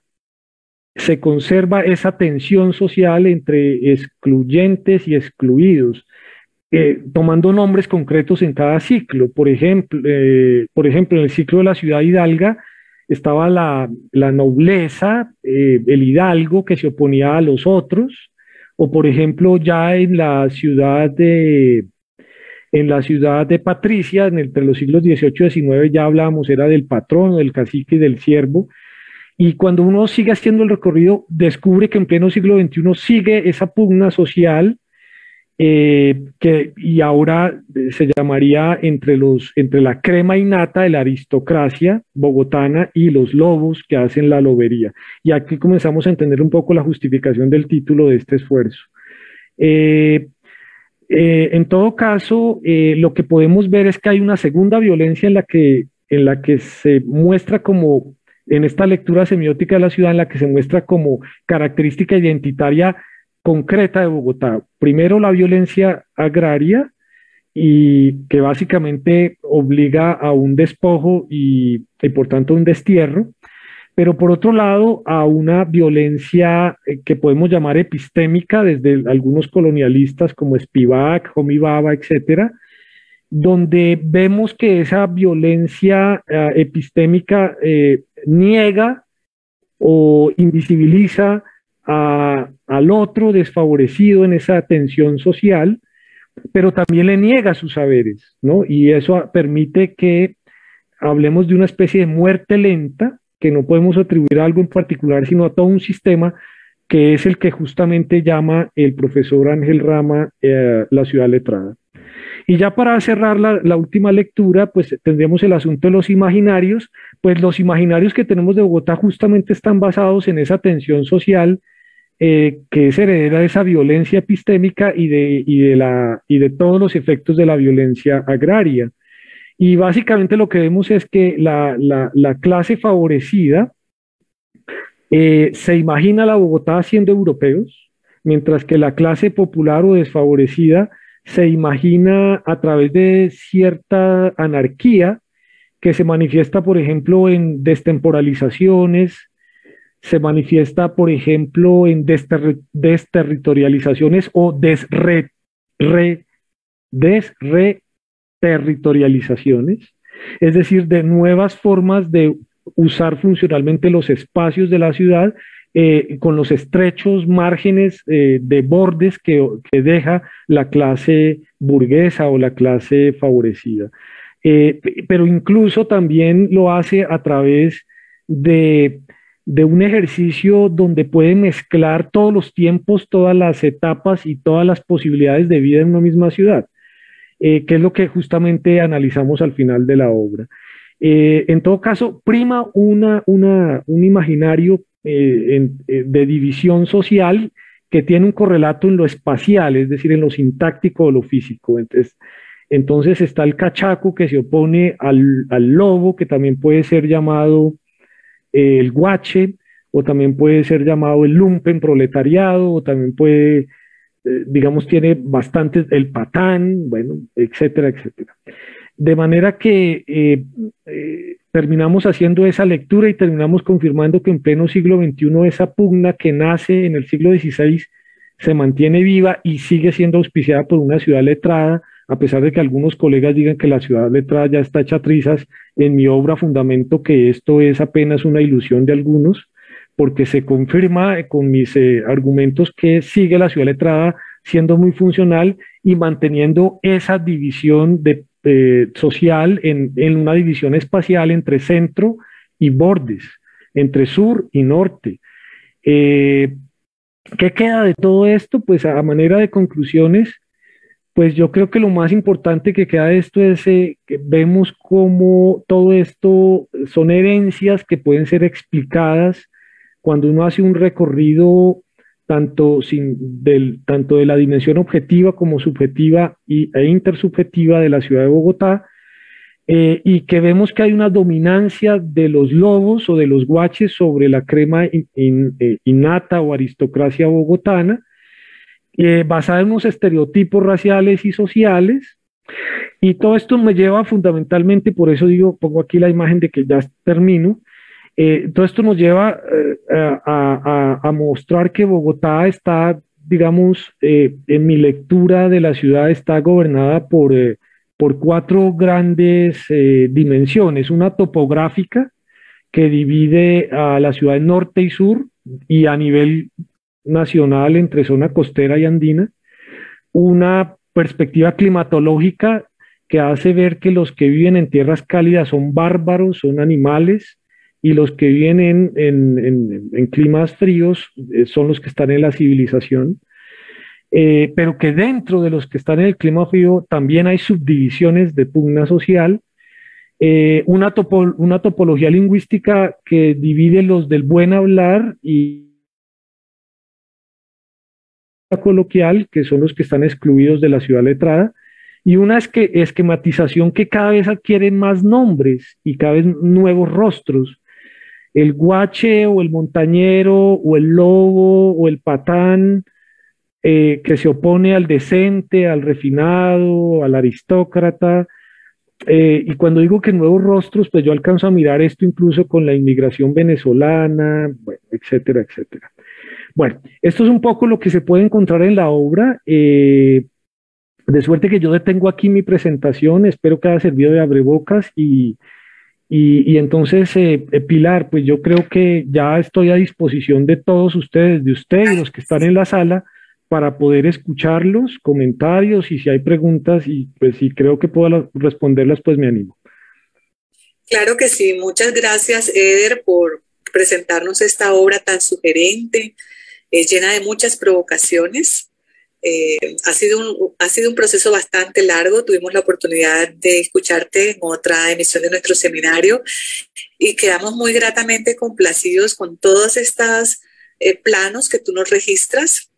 esa tensión social entre excluyentes y excluidos, tomando nombres concretos en cada ciclo. Por ejemplo, en el ciclo de la ciudad hidalga estaba la nobleza, el hidalgo que se oponía a los otros, o por ejemplo ya en la ciudad de Patricia, entre los siglos XVIII y XIX, ya hablábamos, era del patrón, del cacique y del siervo. Y cuando uno sigue haciendo el recorrido, descubre que en pleno siglo XXI sigue esa pugna social, y ahora se llamaría entre la crema innata de la aristocracia bogotana y los lobos que hacen la lobería. Y aquí comenzamos a entender un poco la justificación del título de este esfuerzo. En todo caso, lo que podemos ver es que hay una segunda violencia en la que se muestra como, en esta lectura semiótica de la ciudad, en la que se muestra como característica identitaria concreta de Bogotá. Primero, la violencia agraria, y que básicamente obliga a un despojo y por tanto un destierro, pero por otro lado a una violencia que podemos llamar epistémica desde algunos colonialistas como Spivak, Homi Bhabha, etcétera, donde vemos que esa violencia epistémica niega o invisibiliza al otro desfavorecido en esa tensión social, pero también le niega sus saberes, ¿no? Y eso permite que hablemos de una especie de muerte lenta, que no podemos atribuir a algo en particular, sino a todo un sistema, que es el que justamente llama el profesor Ángel Rama la ciudad letrada. Y ya para cerrar la última lectura, pues tendríamos el asunto de los imaginarios. Pues los imaginarios que tenemos de Bogotá justamente están basados en esa tensión social, que es heredera de esa violencia epistémica y de todos los efectos de la violencia agraria. Y básicamente lo que vemos es que la clase favorecida se imagina a la Bogotá siendo europeos, mientras que la clase popular o desfavorecida se imagina a través de cierta anarquía que se manifiesta, por ejemplo, en destemporalizaciones, se manifiesta, por ejemplo, en desterritorializaciones o desreterritorializaciones, es decir, de nuevas formas de usar funcionalmente los espacios de la ciudad, con los estrechos márgenes de bordes que deja la clase burguesa o la clase favorecida. Pero incluso también lo hace a través de un ejercicio donde puede mezclar todos los tiempos, todas las etapas y todas las posibilidades de vida en una misma ciudad, que es lo que justamente analizamos al final de la obra. En todo caso, prima un imaginario de división social que tiene un correlato en lo espacial, es decir, en lo sintáctico o lo físico. Entonces está el cachaco que se opone al lobo, que también puede ser llamado el guache, o también puede ser llamado el lumpen proletariado, o también puede, digamos, tiene bastante el patán, bueno, etcétera, etcétera. De manera que terminamos haciendo esa lectura y terminamos confirmando que en pleno siglo XXI esa pugna que nace en el siglo XVI se mantiene viva y sigue siendo auspiciada por una ciudad letrada, a pesar de que algunos colegas digan que la ciudad letrada ya está hecha trizas. En mi obra fundamento que esto es apenas una ilusión de algunos, porque se confirma con mis argumentos que sigue la ciudad letrada siendo muy funcional y manteniendo esa división social en una división espacial entre centro y bordes, entre sur y norte. ¿Qué queda de todo esto? Pues a manera de conclusiones, pues yo creo que lo más importante que queda de esto es que vemos cómo todo esto son herencias que pueden ser explicadas cuando uno hace un recorrido tanto de la dimensión objetiva como subjetiva e intersubjetiva de la ciudad de Bogotá, y que vemos que hay una dominancia de los lobos o de los guaches sobre la crema innata o aristocracia bogotana, basada en unos estereotipos raciales y sociales. Y todo esto me lleva fundamentalmente, por eso digo, pongo aquí la imagen de que ya termino, todo esto nos lleva a mostrar que Bogotá está, digamos, en mi lectura de la ciudad, está gobernada por cuatro grandes dimensiones. Una topográfica que divide a la ciudad en norte y sur y a nivel nacional entre zona costera y andina. Una perspectiva climatológica que hace ver que los que viven en tierras cálidas son bárbaros, son animales, y los que viven en climas fríos son los que están en la civilización, pero que dentro de los que están en el clima frío también hay subdivisiones de pugna social, una topología lingüística que divide los del buen hablar y coloquial, que son los que están excluidos de la ciudad letrada, y una esquematización que cada vez adquieren más nombres y cada vez nuevos rostros. El guache o el montañero o el lobo o el patán, que se opone al decente, al refinado, al aristócrata. Y cuando digo que nuevos rostros, pues yo alcanzo a mirar esto incluso con la inmigración venezolana, bueno, etcétera, etcétera. Bueno, esto es un poco lo que se puede encontrar en la obra. De suerte que yo detengo aquí mi presentación, espero que haya servido de abrebocas y entonces, Pilar, pues yo creo que ya estoy a disposición de todos ustedes, de usted y los que están en la sala, para poder escuchar los comentarios y si hay preguntas y pues si creo que puedo responderlas, pues me animo. Claro que sí, muchas gracias, Eder, por presentarnos esta obra tan sugerente, llena de muchas provocaciones. Ha sido un proceso bastante largo. Tuvimos la oportunidad de escucharte en otra emisión de nuestro seminario y quedamos muy gratamente complacidos con todos estos planos que tú nos registras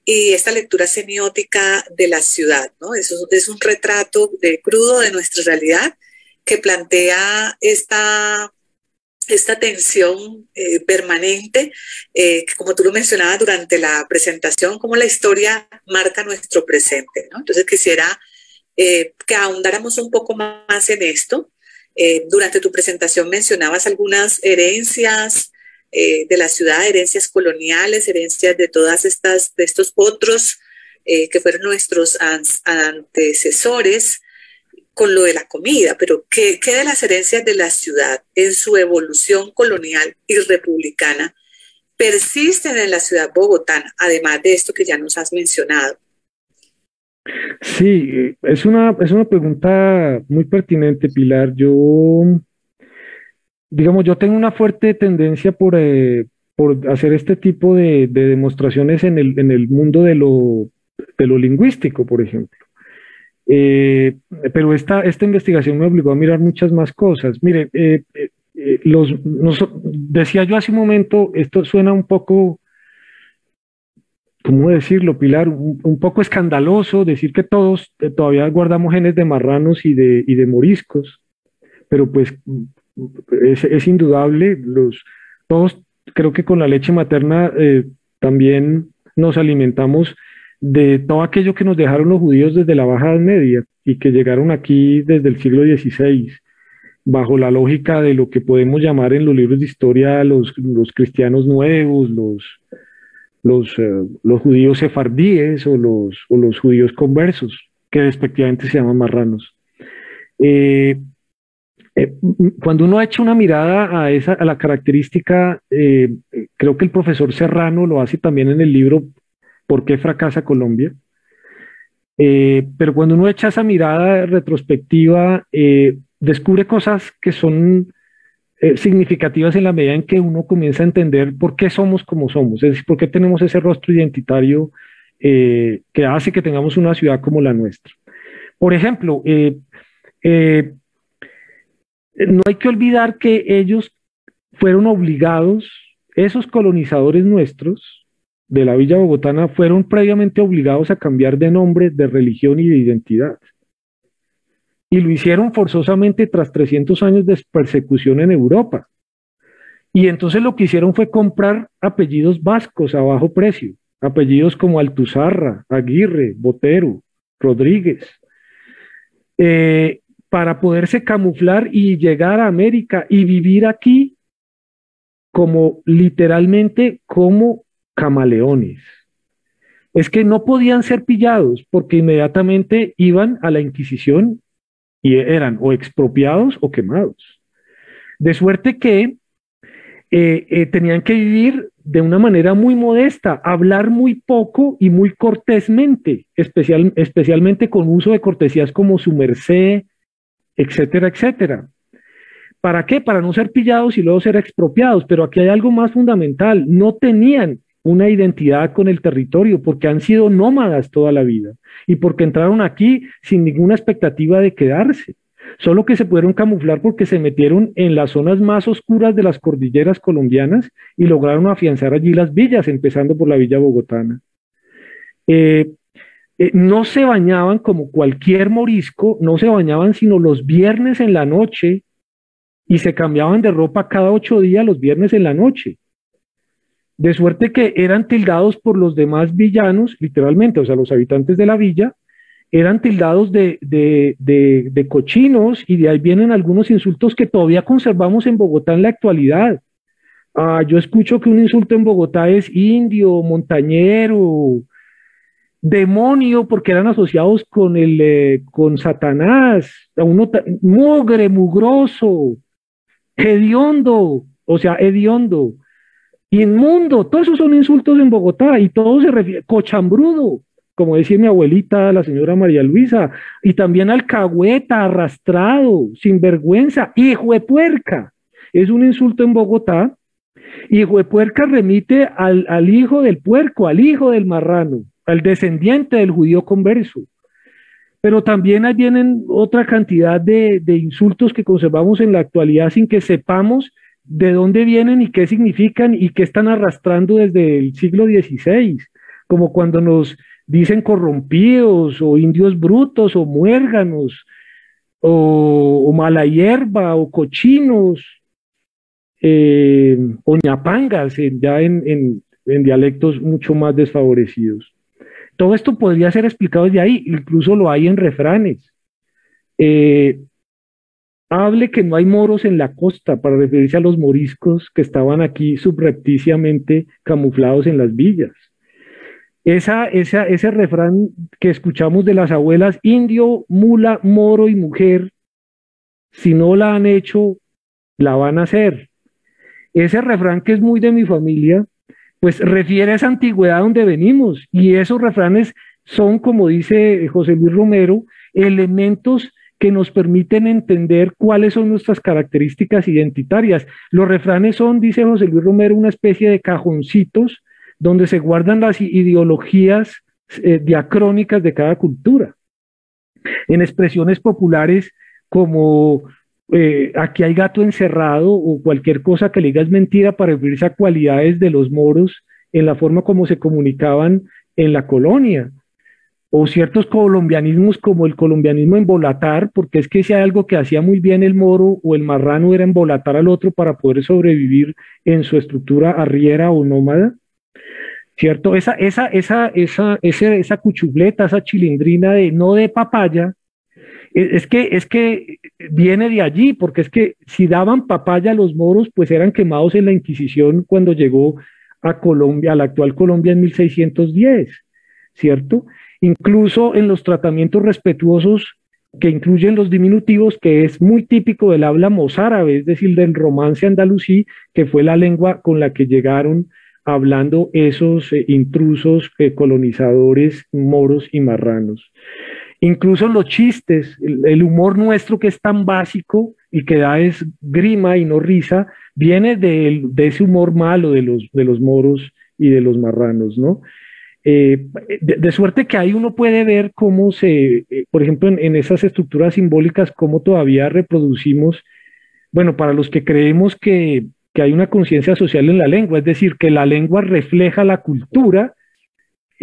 y esta lectura semiótica de la ciudad, ¿no? Eso es un retrato crudo de nuestra realidad que plantea esta tensión permanente, como tú lo mencionabas durante la presentación, cómo la historia marca nuestro presente, ¿no? Entonces quisiera que ahondáramos un poco más en esto. Durante tu presentación mencionabas algunas herencias de la ciudad, herencias coloniales, herencias de de estos otros que fueron nuestros antecesores, con lo de la comida, pero ¿qué de las herencias de la ciudad en su evolución colonial y republicana persisten en la ciudad bogotana, además de esto que ya nos has mencionado? Sí, es una pregunta muy pertinente, Pilar. Digamos, yo tengo una fuerte tendencia por hacer este tipo de demostraciones en el mundo de lo lingüístico, por ejemplo. Pero esta investigación me obligó a mirar muchas más cosas. Mire, decía yo hace un momento, esto suena un poco, ¿cómo decirlo, Pilar? Un poco escandaloso decir que todos todavía guardamos genes de marranos y de moriscos, pero pues es indudable, todos creo que con la leche materna también nos alimentamos de todo aquello que nos dejaron los judíos desde la Baja Edad Media y que llegaron aquí desde el siglo XVI, bajo la lógica de lo que podemos llamar en los libros de historia los cristianos nuevos, los judíos sefardíes o los judíos conversos, que despectivamente se llaman marranos. Cuando uno echa una mirada a la característica, creo que el profesor Serrano lo hace también en el libro ¿Por qué fracasa Colombia? Pero cuando uno echa esa mirada retrospectiva, descubre cosas que son significativas en la medida en que uno comienza a entender por qué somos como somos, es decir, por qué tenemos ese rostro identitario que hace que tengamos una ciudad como la nuestra. Por ejemplo, no hay que olvidar que ellos fueron obligados, esos colonizadores nuestros, de la Villa Bogotana fueron previamente obligados a cambiar de nombre, de religión y de identidad. y lo hicieron forzosamente tras 300 años de persecución en Europa. Y entonces lo que hicieron fue comprar apellidos vascos a bajo precio, apellidos como Altuzarra, Aguirre, Botero, Rodríguez, para poderse camuflar y llegar a América y vivir aquí como literalmente como camaleones. Es que no podían ser pillados porque inmediatamente iban a la Inquisición y eran o expropiados o quemados. De suerte que tenían que vivir de una manera muy modesta, hablar muy poco y muy cortésmente, especialmente con uso de cortesías como su merced, etcétera, etcétera. ¿Para qué? Para no ser pillados y luego ser expropiados. Pero aquí hay algo más fundamental. No tenían una identidad con el territorio porque han sido nómadas toda la vida y porque entraron aquí sin ninguna expectativa de quedarse. Solo que se pudieron camuflar porque se metieron en las zonas más oscuras de las cordilleras colombianas y lograron afianzar allí las villas, empezando por la Villa Bogotana. No se bañaban como cualquier morisco, no se bañaban sino los viernes en la noche y se cambiaban de ropa cada 8 días los viernes en la noche. De suerte que eran tildados por los demás villanos, literalmente, o sea, los habitantes de la villa, eran tildados de cochinos, y de ahí vienen algunos insultos que todavía conservamos en Bogotá en la actualidad. Yo escucho que un insulto en Bogotá es indio, montañero, demonio, porque eran asociados con Satanás, mugre, mugroso, hediondo, o sea, hediondo, inmundo, todos esos son insultos en Bogotá y todo se refiere, cochambrudo, como decía mi abuelita, la señora María Luisa, y también alcahueta, arrastrado, sinvergüenza, hijo de puerca, es un insulto en Bogotá. Hijo de puerca remite al hijo del puerco, al hijo del marrano, al descendiente del judío converso. Pero también ahí vienen otra cantidad de insultos que conservamos en la actualidad sin que sepamos de dónde vienen y qué significan y qué están arrastrando desde el siglo XVI, como cuando nos dicen corrompidos o indios brutos o muérganos o mala hierba o cochinos o ñapangas ya en dialectos mucho más desfavorecidos. Todo esto podría ser explicado desde ahí, incluso lo hay en refranes. Hable que no hay moros en la costa, para referirse a los moriscos que estaban aquí subrepticiamente camuflados en las villas. Ese refrán que escuchamos de las abuelas, indio, mula, moro y mujer, si no la han hecho, la van a hacer. Ese refrán, que es muy de mi familia, pues refiere a esa antigüedad donde venimos, y esos refranes son, como dice José Luis Romero, elementos que nos permiten entender cuáles son nuestras características identitarias. Los refranes son, dice José Luis Romero, una especie de cajoncitos donde se guardan las ideologías diacrónicas de cada cultura. En expresiones populares como aquí hay gato encerrado, o cualquier cosa que le diga es mentira, para referirse a cualidades de los moros en la forma como se comunicaban en la colonia, o ciertos colombianismos como el colombianismo embolatar, porque es que si hay algo que hacía muy bien el moro o el marrano era embolatar al otro para poder sobrevivir en su estructura arriera o nómada, ¿cierto? Esa cuchufleta, esa chilindrina de no de papaya, es que viene de allí, porque es que si daban papaya a los moros, pues eran quemados en la Inquisición cuando llegó a Colombia, a la actual Colombia en 1610, ¿cierto? Incluso en los tratamientos respetuosos que incluyen los diminutivos, que es muy típico del habla mozárabe, es decir, del romance andalusí, que fue la lengua con la que llegaron hablando esos intrusos colonizadores moros y marranos. Incluso los chistes, el humor nuestro, que es tan básico y que da es grima y no risa, viene de ese humor malo de los moros y de los marranos, ¿no? De suerte que ahí uno puede ver cómo por ejemplo, en esas estructuras simbólicas, cómo todavía reproducimos, bueno, para los que creemos que hay una conciencia social en la lengua, es decir, que la lengua refleja la cultura,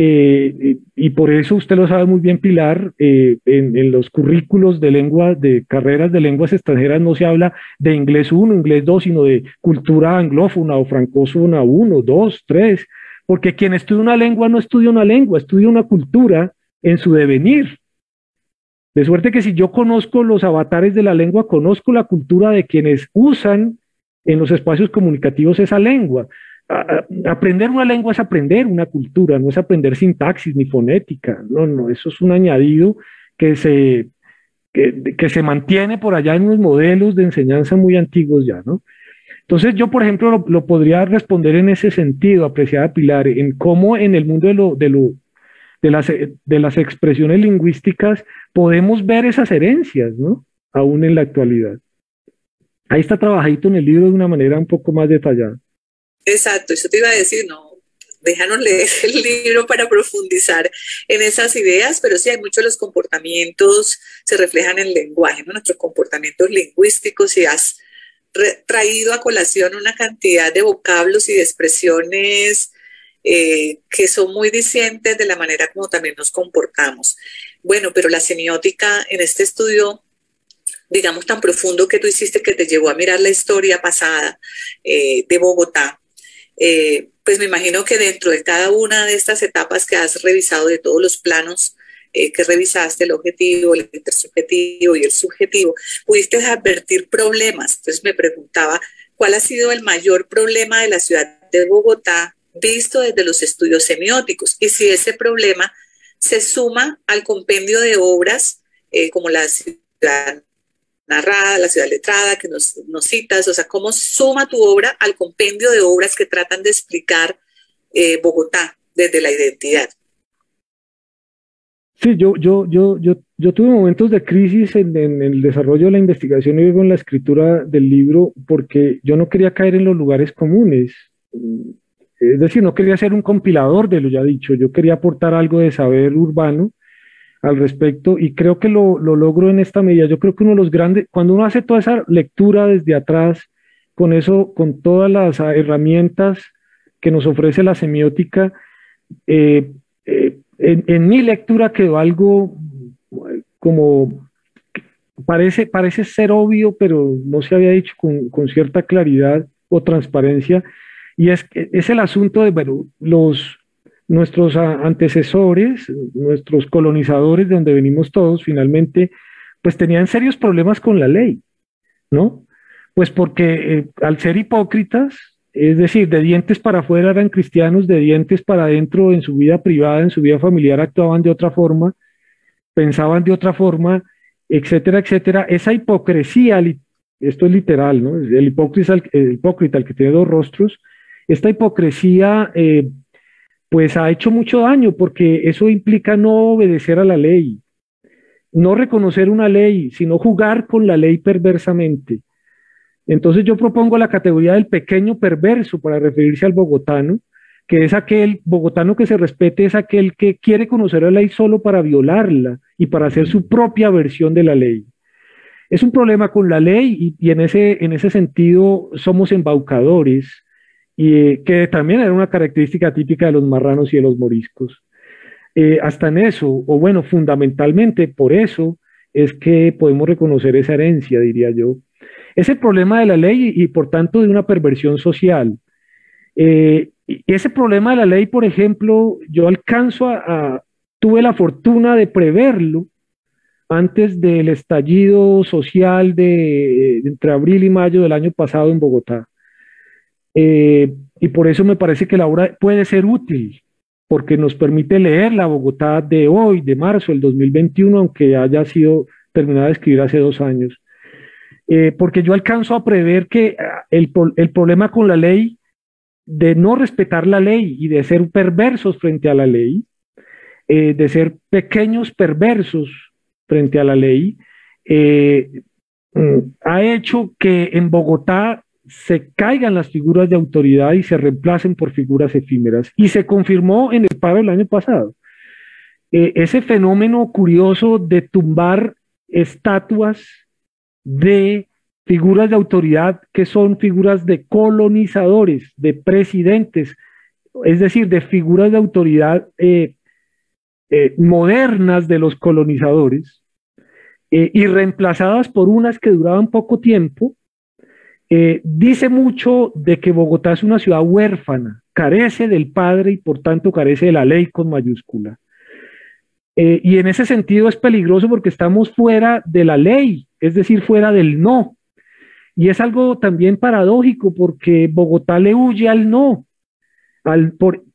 y por eso usted lo sabe muy bien, Pilar, en los currículos de lengua, de carreras de lenguas extranjeras no se habla de inglés 1, inglés 2, sino de cultura anglófona o francófona 1, 2, 3, porque quien estudia una lengua no estudia una lengua, estudia una cultura en su devenir. De suerte que si yo conozco los avatares de la lengua, conozco la cultura de quienes usan en los espacios comunicativos esa lengua. Aprender una lengua es aprender una cultura, no es aprender sintaxis ni fonética. No, no, eso es un añadido que se mantiene por allá en unos modelos de enseñanza muy antiguos ya, ¿no? Entonces yo, por ejemplo, lo podría responder en ese sentido, apreciada Pilar, en cómo en el mundo de las expresiones lingüísticas podemos ver esas herencias, ¿no? Aún en la actualidad. Ahí está trabajadito en el libro de una manera un poco más detallada. Exacto, eso te iba a decir, no, déjanos leer el libro para profundizar en esas ideas, pero sí hay muchos de los comportamientos se reflejan en el lenguaje, ¿no? Nuestros comportamientos lingüísticos, y has traído a colación una cantidad de vocablos y de expresiones que son muy distintas de la manera como también nos comportamos. Bueno, pero la semiótica en este estudio, digamos, tan profundo que tú hiciste, que te llevó a mirar la historia pasada de Bogotá, pues me imagino que dentro de cada una de estas etapas que has revisado, de todos los planos que revisaste, el objetivo, el intersubjetivo y el subjetivo, pudiste advertir problemas. Entonces me preguntaba, ¿cuál ha sido el mayor problema de la ciudad de Bogotá visto desde los estudios semióticos? Y si ese problema se suma al compendio de obras como la ciudad narrada, la ciudad letrada, que nos citas, o sea, ¿cómo suma tu obra al compendio de obras que tratan de explicar Bogotá desde la identidad? Sí, yo tuve momentos de crisis en el desarrollo de la investigación y luego en la escritura del libro, porque yo no quería caer en los lugares comunes. Es decir, no quería ser un compilador de lo ya dicho, yo quería aportar algo de saber urbano al respecto, y creo que lo logro en esta medida. Yo creo que uno de los grandes, cuando uno hace toda esa lectura desde atrás, con eso, con todas las herramientas que nos ofrece la semiótica, en mi lectura quedó algo como, parece ser obvio, pero no se había dicho con cierta claridad o transparencia, y es el asunto de, bueno, nuestros antecesores, nuestros colonizadores, de donde venimos todos, finalmente, pues tenían serios problemas con la ley, ¿no? Pues porque al ser hipócritas, es decir, de dientes para afuera eran cristianos, de dientes para adentro en su vida privada, en su vida familiar actuaban de otra forma, pensaban de otra forma, etcétera, etcétera. Esa hipocresía, esto es literal, ¿no? El hipócrita, el que tiene dos rostros, esta hipocresía pues ha hecho mucho daño, porque eso implica no obedecer a la ley, no reconocer una ley, sino jugar con la ley perversamente. Entonces yo propongo la categoría del pequeño perverso para referirse al bogotano, que es aquel bogotano que se respete, es aquel que quiere conocer la ley solo para violarla y para hacer su propia versión de la ley. Es un problema con la ley, y en ese sentido somos embaucadores, y que también era una característica típica de los marranos y de los moriscos. Hasta en eso, o bueno, fundamentalmente por eso es que podemos reconocer esa herencia, diría yo. Es el problema de la ley y por tanto de una perversión social. Y ese problema de la ley, por ejemplo, yo tuve la fortuna de preverlo antes del estallido social entre abril y mayo del año pasado en Bogotá. Y por eso me parece que la obra puede ser útil, porque nos permite leer la Bogotá de hoy, de marzo del 2021, aunque haya sido terminada de escribir hace 2 años. Porque yo alcanzo a prever que el problema con la ley, de no respetar la ley y de ser perversos frente a la ley, de ser pequeños perversos frente a la ley, ha hecho que en Bogotá se caigan las figuras de autoridad y se reemplacen por figuras efímeras. Y se confirmó en el paro del año pasado. Ese fenómeno curioso de tumbar estatuas de figuras de autoridad que son figuras de colonizadores, de presidentes, es decir, de figuras de autoridad modernas de los colonizadores, y reemplazadas por unas que duraban poco tiempo, dice mucho de que Bogotá es una ciudad huérfana, carece del padre y por tanto carece de la ley con mayúscula. Y en ese sentido es peligroso porque estamos fuera de la ley, es decir, fuera del no. Y es algo también paradójico porque Bogotá le huye al no,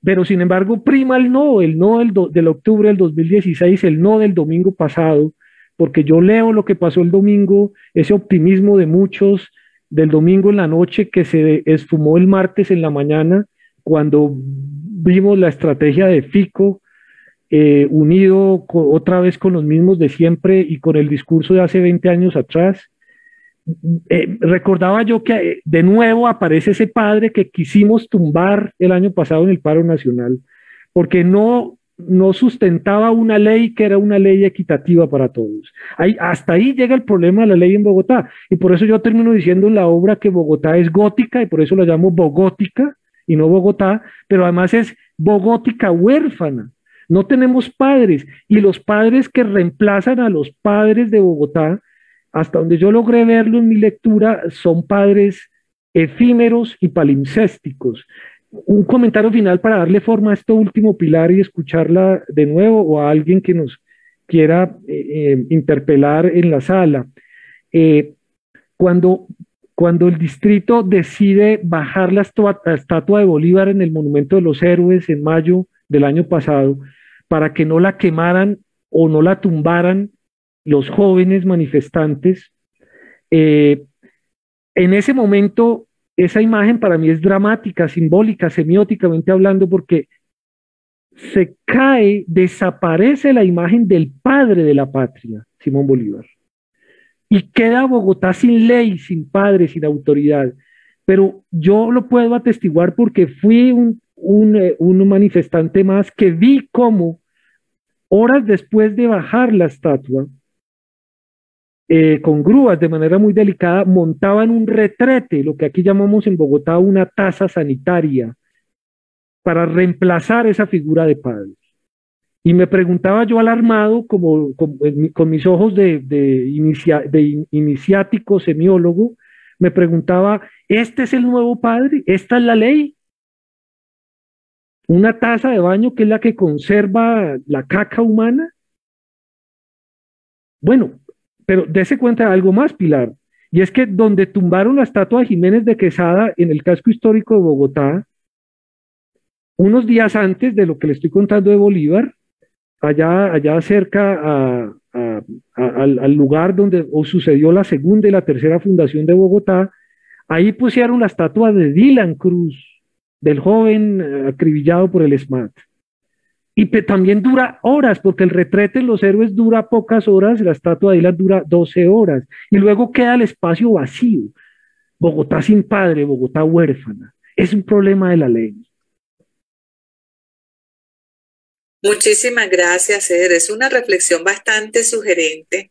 pero sin embargo prima el no del octubre del 2016, el no del domingo pasado, porque yo leo lo que pasó el domingo, ese optimismo de muchos del domingo en la noche que se esfumó el martes en la mañana cuando vimos la estrategia de Fico, unido otra vez con los mismos de siempre y con el discurso de hace 20 años atrás. Recordaba yo que de nuevo aparece ese padre que quisimos tumbar el año pasado en el paro nacional, porque no sustentaba una ley que era una ley equitativa para todos. Hasta ahí llega el problema de la ley en Bogotá, y por eso yo termino diciendo en la obra que Bogotá es gótica, y por eso la llamo bogótica y no Bogotá, pero además es bogótica huérfana. No tenemos padres, y los padres que reemplazan a los padres de Bogotá, hasta donde yo logré verlo en mi lectura, son padres efímeros y palimpsésticos. Un comentario final para darle forma a esto último, Pilar, y escucharla de nuevo, o a alguien que nos quiera interpelar en la sala. Cuando el distrito decide bajar la estatua de Bolívar en el Monumento de los Héroes en mayo del año pasado, para que no la quemaran o no la tumbaran los jóvenes manifestantes, en ese momento esa imagen para mí es dramática, simbólica, semióticamente hablando, porque se cae, desaparece la imagen del padre de la patria, Simón Bolívar, y queda Bogotá sin ley, sin padre, sin autoridad. Pero yo lo puedo atestiguar porque fui un manifestante más que vi cómo horas después de bajar la estatua, con grúas de manera muy delicada, montaban un retrete, lo que aquí llamamos en Bogotá una taza sanitaria, para reemplazar esa figura de padre. Y me preguntaba yo alarmado, con mis ojos de iniciático semiólogo, me preguntaba, ¿este es el nuevo padre? ¿Esta es la ley? ¿Una taza de baño que es la que conserva la caca humana? Bueno, pero dése cuenta de algo más, Pilar, y es que donde tumbaron la estatua de Jiménez de Quesada en el casco histórico de Bogotá, unos días antes de lo que le estoy contando de Bolívar, allá cerca al lugar donde sucedió la segunda y la tercera fundación de Bogotá, ahí pusieron la estatua de Dylan Cruz, del joven acribillado por el ESMAD. Y también dura horas, porque el retrete en los héroes dura pocas horas, la estatua de Dylan dura 12 horas, y luego queda el espacio vacío. Bogotá sin padre, Bogotá huérfana. Es un problema de la ley. Muchísimas gracias, Eder. Es una reflexión bastante sugerente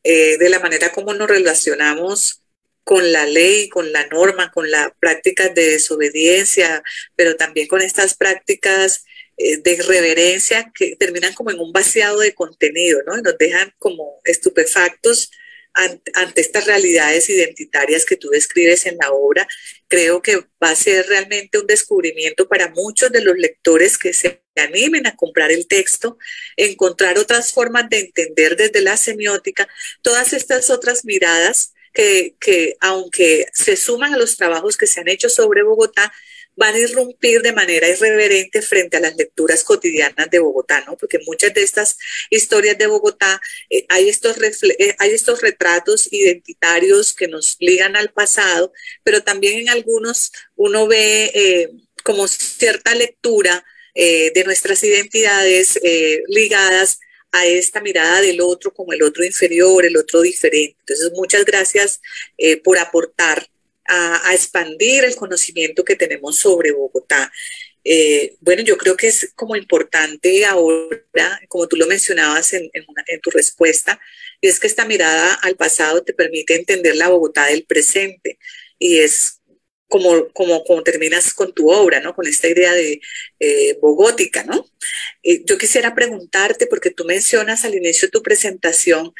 de la manera como nos relacionamos con la ley, con la norma, con las prácticas de desobediencia, pero también con estas prácticas de irreverencia que terminan como en un vaciado de contenido, ¿no? Y nos dejan como estupefactos ante estas realidades identitarias que tú describes en la obra. Creo que va a ser realmente un descubrimiento para muchos de los lectores que se animen a comprar el texto, encontrar otras formas de entender desde la semiótica todas estas otras miradas que aunque se suman a los trabajos que se han hecho sobre Bogotá, van a irrumpir de manera irreverente frente a las lecturas cotidianas de Bogotá, ¿no? Porque muchas de estas historias de Bogotá hay estos retratos identitarios que nos ligan al pasado, pero también en algunos uno ve como cierta lectura de nuestras identidades ligadas a esta mirada del otro como el otro inferior, el otro diferente. Entonces, muchas gracias por aportar a expandir el conocimiento que tenemos sobre Bogotá. Bueno, yo creo que es como importante ahora, como tú lo mencionabas en tu respuesta, y es que esta mirada al pasado te permite entender la Bogotá del presente, y es como terminas con tu obra, ¿no? Con esta idea de bogótica, ¿no? Yo quisiera preguntarte, porque tú mencionas al inicio de tu presentación,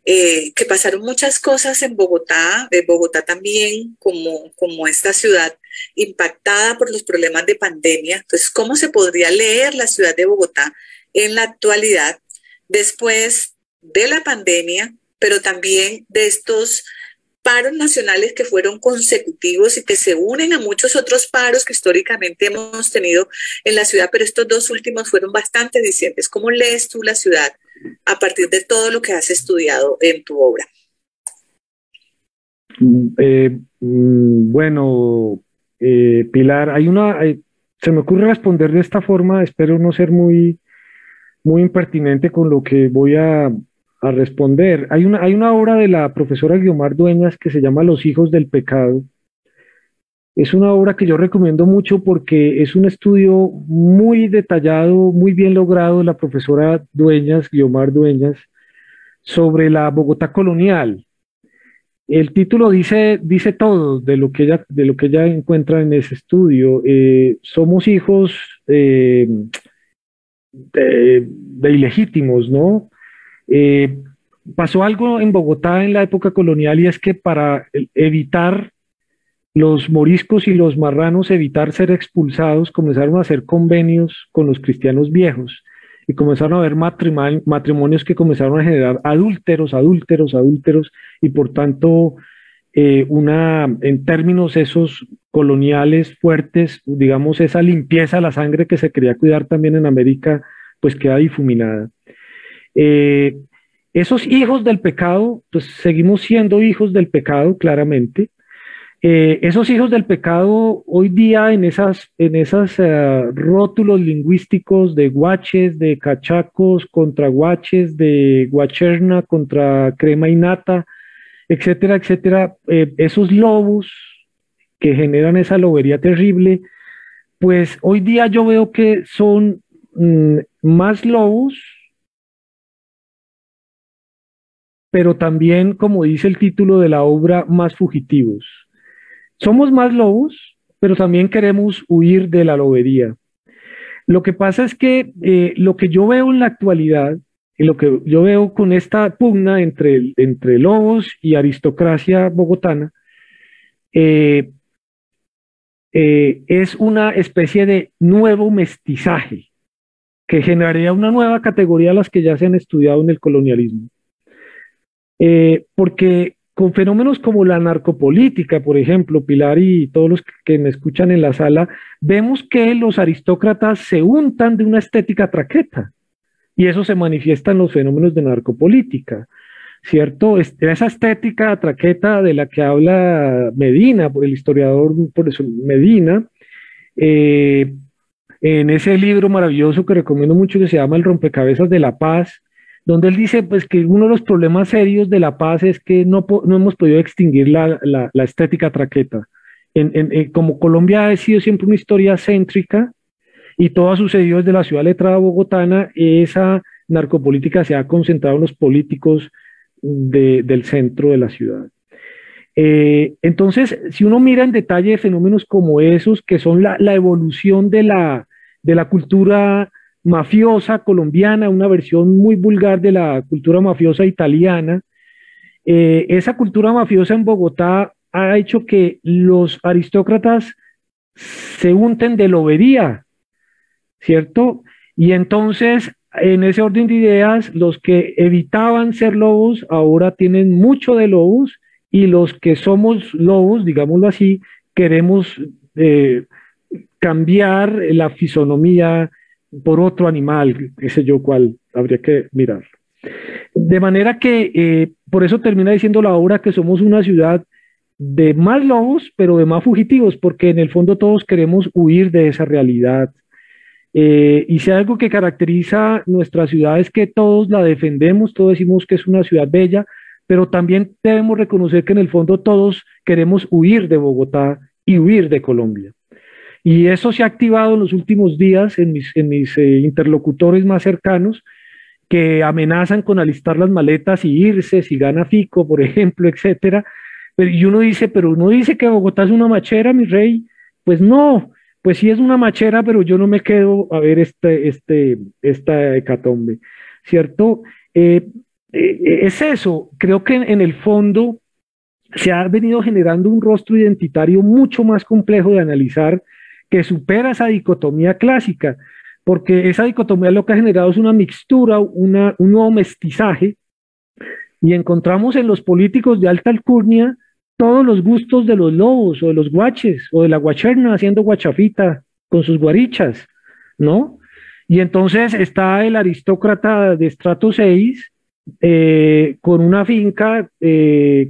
que pasaron muchas cosas en Bogotá también como esta ciudad impactada por los problemas de pandemia. Entonces, ¿cómo se podría leer la ciudad de Bogotá en la actualidad después de la pandemia, pero también de estos paros nacionales que fueron consecutivos y que se unen a muchos otros paros que históricamente hemos tenido en la ciudad, pero estos dos últimos fueron bastante dicientes? ¿Cómo lees tú la ciudad a partir de todo lo que has estudiado en tu obra? Bueno, Pilar, se me ocurre responder de esta forma, espero no ser muy impertinente con lo que voy a responder. Hay una obra de la profesora Guiomar Dueñas que se llama Los hijos del pecado. Es una obra que yo recomiendo mucho porque es un estudio muy detallado, muy bien logrado de la profesora Dueñas, Guiomar Dueñas, sobre la Bogotá colonial. El título dice todo de lo que ella encuentra en ese estudio. Somos hijos de ilegítimos, ¿no? Pasó algo en Bogotá en la época colonial, y es que para evitar los moriscos y los marranos, evitar ser expulsados, comenzaron a hacer convenios con los cristianos viejos y comenzaron a haber matrimonios que comenzaron a generar adúlteros, y por tanto en términos esos coloniales fuertes, digamos, esa limpieza de la sangre que se quería cuidar también en América, pues queda difuminada. Esos hijos del pecado, pues seguimos siendo hijos del pecado, claramente. Esos hijos del pecado hoy día en esas rótulos lingüísticos de guaches, de cachacos contra guaches, de guacherna contra crema y nata, etcétera, etcétera, esos lobos que generan esa lobería terrible, pues hoy día yo veo que son más lobos, pero también, como dice el título de la obra, más fugitivos. Somos más lobos, pero también queremos huir de la lobería. Lo que pasa es que lo que yo veo en la actualidad, y lo que yo veo con esta pugna entre lobos y aristocracia bogotana, es una especie de nuevo mestizaje que generaría una nueva categoría a las que ya se han estudiado en el colonialismo. Porque con fenómenos como la narcopolítica, por ejemplo, Pilar y todos los que me escuchan en la sala, vemos que los aristócratas se untan de una estética traqueta, y eso se manifiesta en los fenómenos de narcopolítica, ¿cierto? Esa estética traqueta de la que habla Medina, por el historiador, por eso Medina, en ese libro maravilloso que recomiendo mucho, que se llama El rompecabezas de la paz, donde él dice pues que uno de los problemas serios de la paz es que no hemos podido extinguir la estética traqueta. Como Colombia ha sido siempre una historia céntrica y todo ha sucedido desde la ciudad letrada bogotana, esa narcopolítica se ha concentrado en los políticos del centro de la ciudad. Entonces, si uno mira en detalle fenómenos como esos, que son la evolución de la cultura mafiosa colombiana, una versión muy vulgar de la cultura mafiosa italiana, esa cultura mafiosa en Bogotá ha hecho que los aristócratas se unten de lobería, ¿cierto? Y entonces, en ese orden de ideas, los que evitaban ser lobos ahora tienen mucho de lobos, y los que somos lobos, digámoslo así, queremos cambiar la fisonomía por otro animal, qué sé yo cuál, habría que mirar. De manera que por eso termina diciendo la obra que somos una ciudad de más lobos, pero de más fugitivos, porque en el fondo todos queremos huir de esa realidad. Y si algo que caracteriza nuestra ciudad es que todos la defendemos, todos decimos que es una ciudad bella, pero también debemos reconocer que en el fondo todos queremos huir de Bogotá y huir de Colombia. Y eso se ha activado en los últimos días en mis interlocutores más cercanos, que amenazan con alistar las maletas y irse si gana Fico, por ejemplo, etcétera, y pero uno dice que Bogotá es una machera, mi rey. Pues no, pues sí es una machera, pero yo no me quedo a ver esta hecatombe, ¿cierto? Es eso, creo que en el fondo se ha venido generando un rostro identitario mucho más complejo de analizar, que supera esa dicotomía clásica, porque esa dicotomía lo que ha generado es una mixtura, un nuevo mestizaje, y encontramos en los políticos de alta alcurnia todos los gustos de los lobos o de los guaches o de la guacherna haciendo guachafita con sus guarichas, ¿no? Y entonces está el aristócrata de estrato 6 con una finca,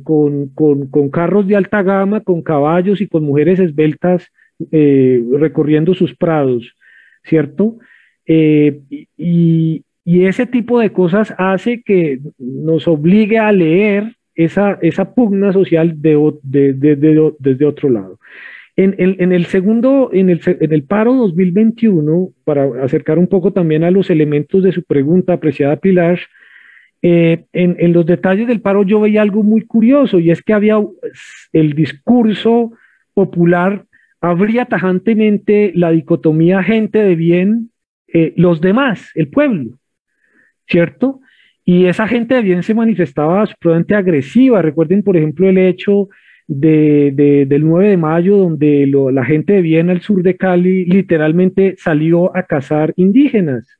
con carros de alta gama, con caballos y con mujeres esbeltas recorriendo sus prados, ¿cierto? Y ese tipo de cosas hace que nos obligue a leer esa pugna social desde otro lado. En el segundo, en el paro 2021, para acercar un poco también a los elementos de su pregunta, apreciada Pilar, en los detalles del paro yo veía algo muy curioso, y es que había el discurso popular, abría tajantemente la dicotomía gente de bien, los demás, el pueblo, ¿cierto? Y esa gente de bien se manifestaba absolutamente agresiva. Recuerden, por ejemplo, el hecho del 9 de mayo, donde la gente de bien al sur de Cali literalmente salió a cazar indígenas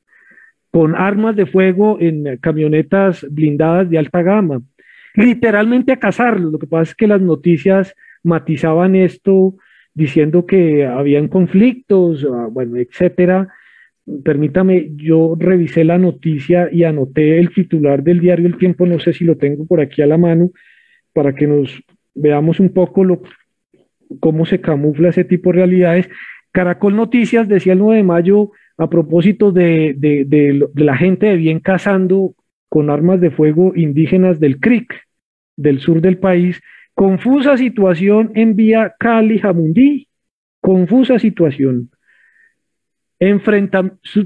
con armas de fuego en camionetas blindadas de alta gama, literalmente a cazarlos. Lo que pasa es que las noticias matizaban esto diciendo que habían conflictos, bueno, etcétera. Permítame, yo revisé la noticia y anoté el titular del diario El Tiempo, no sé si lo tengo por aquí a la mano, para que nos veamos un poco cómo se camufla ese tipo de realidades. Caracol Noticias decía el 9 de mayo, a propósito de la gente de bien cazando con armas de fuego indígenas del CRIC, del sur del país: confusa situación en vía Cali-Jamundí, confusa situación.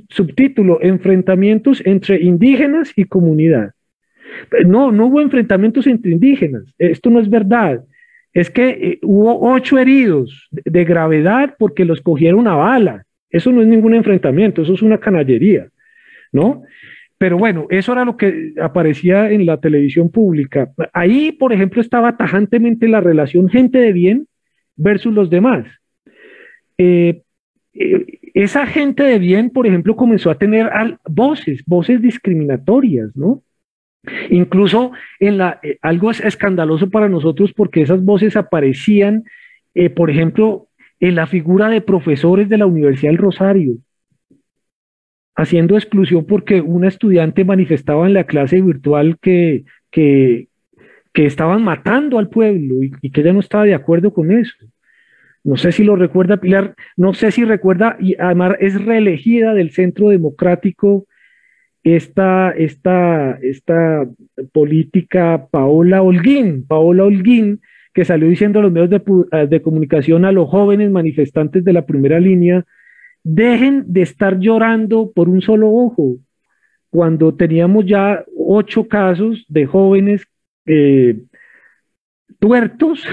Subtítulo: enfrentamientos entre indígenas y comunidad. No hubo enfrentamientos entre indígenas, esto no es verdad. Es que hubo 8 heridos de gravedad porque los cogieron a bala. Eso no es ningún enfrentamiento, eso es una canallería, ¿no? Pero bueno, eso era lo que aparecía en la televisión pública. Ahí, por ejemplo, estaba tajantemente la relación gente de bien versus los demás. Esa gente de bien, por ejemplo, comenzó a tener voces discriminatorias, ¿no? Incluso algo es escandaloso para nosotros, porque esas voces aparecían, por ejemplo, en la figura de profesores de la Universidad del Rosario, haciendo exclusión porque una estudiante manifestaba en la clase virtual que estaban matando al pueblo y que ella no estaba de acuerdo con eso. No sé si lo recuerda Pilar, no sé si recuerda, y además es reelegida del Centro Democrático esta política Paola Holguín, que salió diciendo a los medios de comunicación, a los jóvenes manifestantes de la primera línea: dejen de estar llorando por un solo ojo, cuando teníamos ya 8 casos de jóvenes tuertos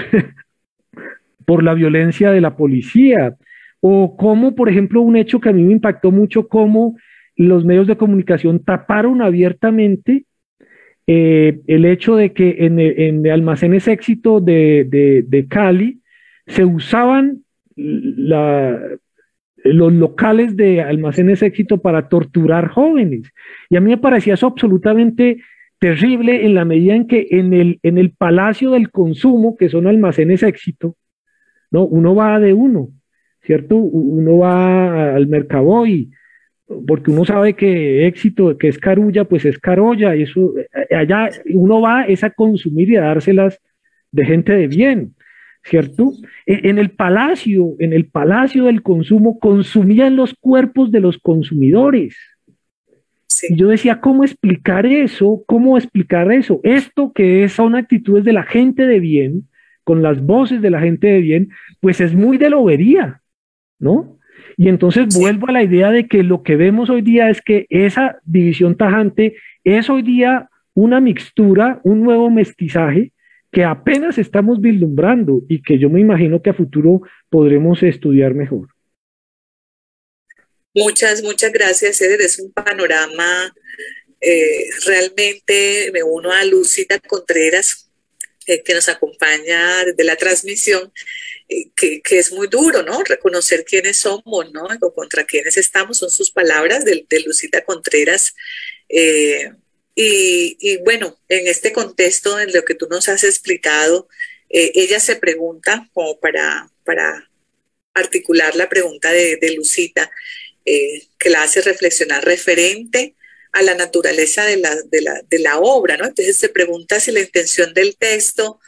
por la violencia de la policía. O como, por ejemplo, un hecho que a mí me impactó mucho, como los medios de comunicación taparon abiertamente el hecho de que en Almacenes Éxito de Cali se usaban los locales de Almacenes Éxito para torturar jóvenes. Y a mí me parecía eso absolutamente terrible, en la medida en que en el Palacio del Consumo, que son Almacenes Éxito, ¿no? Uno va de uno, ¿cierto? Uno va al Mercaboy, porque uno sabe que Éxito, que es Carulla, pues es Carolla, y eso, allá uno va es a consumir y a dárselas de gente de bien, ¿cierto? En el Palacio del Consumo, consumían los cuerpos de los consumidores. Sí. Y yo decía, ¿cómo explicar eso? ¿Cómo explicar eso? Esto que son actitudes de la gente de bien, con las voces de la gente de bien, pues es muy de lobería, ¿no? Y entonces vuelvo a la idea de que lo que vemos hoy día es que esa división tajante es hoy día una mixtura, un nuevo mestizaje que apenas estamos vislumbrando y que yo me imagino que a futuro podremos estudiar mejor. Muchas gracias, Eder. Es un panorama, realmente me uno a Lucita Contreras, que nos acompaña desde la transmisión, que es muy duro, ¿no? Reconocer quiénes somos, ¿no? O contra quiénes estamos, son sus palabras de Lucita Contreras. Y bueno, en este contexto, en lo que tú nos has explicado, ella se pregunta, como para articular la pregunta de Lucita, que la hace reflexionar referente a la naturaleza de la obra, ¿no? Entonces se pregunta si la intención del texto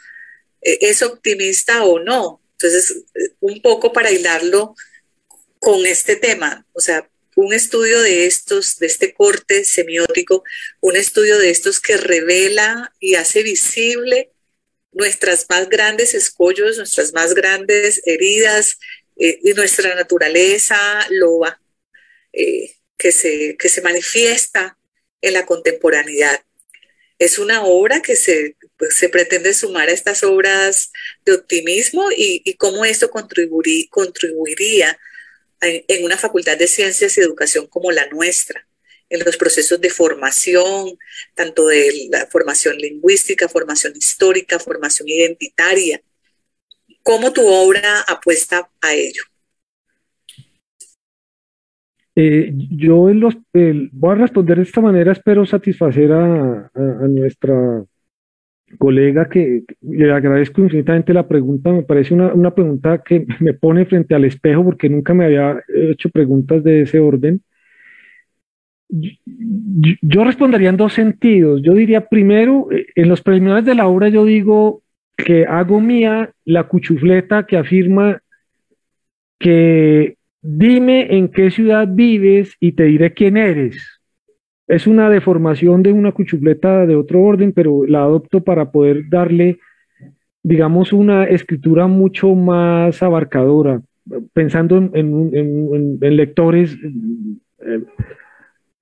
es optimista o no. Entonces, un poco para hilarlo con este tema, o sea, un estudio de este corte semiótico, un estudio de estos que revela y hace visible nuestras más grandes escollos, nuestras más grandes heridas, y nuestra naturaleza loba, que se manifiesta en la contemporaneidad. Es una obra que se pretende sumar a estas obras de optimismo y cómo esto contribuiría en una facultad de ciencias y educación como la nuestra, en los procesos de formación, tanto de la formación lingüística, formación histórica, formación identitaria. ¿Cómo tu obra apuesta a ello? Yo voy a responder de esta manera, espero satisfacer a nuestra colega, que le agradezco infinitamente la pregunta. Me parece una pregunta que me pone frente al espejo porque nunca me había hecho preguntas de ese orden. Yo respondería en dos sentidos. Yo diría, primero, en los preliminares de la obra yo digo que hago mía la cuchufleta que afirma que dime en qué ciudad vives y te diré quién eres. Es una deformación de una cuchufleta de otro orden, pero la adopto para poder darle, digamos, una escritura mucho más abarcadora, pensando en lectores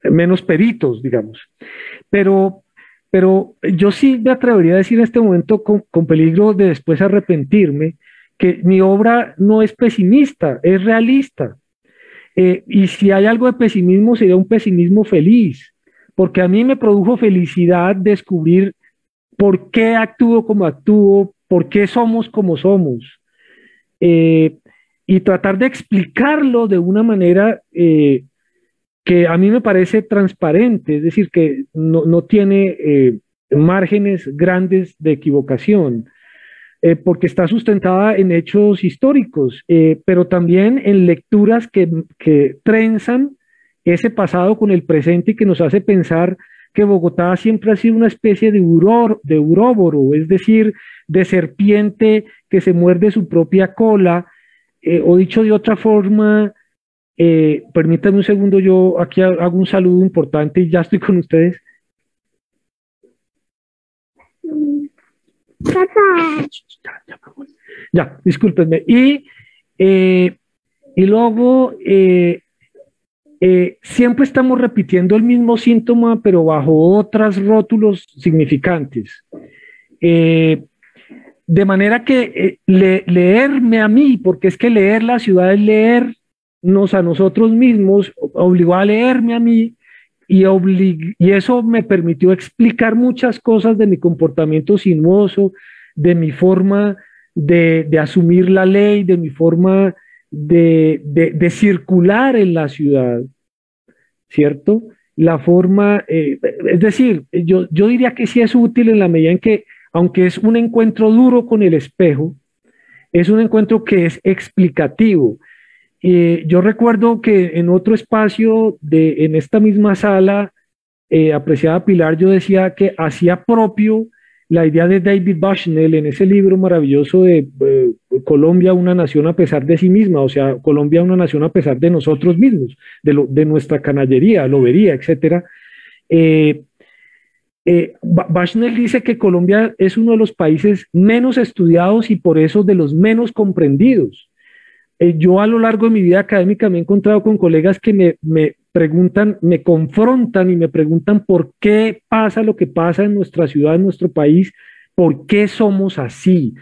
menos peritos, digamos. Pero yo sí me atrevería a decir en este momento, con peligro de después arrepentirme, que mi obra no es pesimista, es realista. Y si hay algo de pesimismo, sería un pesimismo feliz, porque a mí me produjo felicidad descubrir por qué actúo como actúo, por qué somos como somos, y tratar de explicarlo de una manera que a mí me parece transparente, es decir, que no tiene márgenes grandes de equivocación. Porque está sustentada en hechos históricos, pero también en lecturas que trenzan ese pasado con el presente y que nos hace pensar que Bogotá siempre ha sido una especie de uróboro, es decir, de serpiente que se muerde su propia cola, o dicho de otra forma, permítanme un segundo, yo aquí hago un saludo importante y ya estoy con ustedes. Ya, discúlpenme. Y luego siempre estamos repitiendo el mismo síntoma, pero bajo otros rótulos significantes. De manera que leerme a mí, porque es que leer la ciudad es leernos a nosotros mismos, obligó a leerme a mí. Y eso me permitió explicar muchas cosas de mi comportamiento sinuoso, de mi forma de asumir la ley, de mi forma de circular en la ciudad, ¿cierto? La forma, es decir, yo diría que sí es útil en la medida en que, aunque es un encuentro duro con el espejo, es un encuentro que es explicativo. Yo recuerdo que en otro espacio en esta misma sala, apreciada Pilar, yo decía que hacía propio la idea de David Bushnell en ese libro maravilloso de Colombia, una nación a pesar de sí misma, o sea, Colombia, una nación a pesar de nosotros mismos, de nuestra canallería, lobería, etc. Bushnell dice que Colombia es uno de los países menos estudiados y por eso de los menos comprendidos. Yo a lo largo de mi vida académica me he encontrado con colegas que me preguntan, me confrontan y me preguntan por qué pasa lo que pasa en nuestra ciudad, en nuestro país, ¿por qué somos así?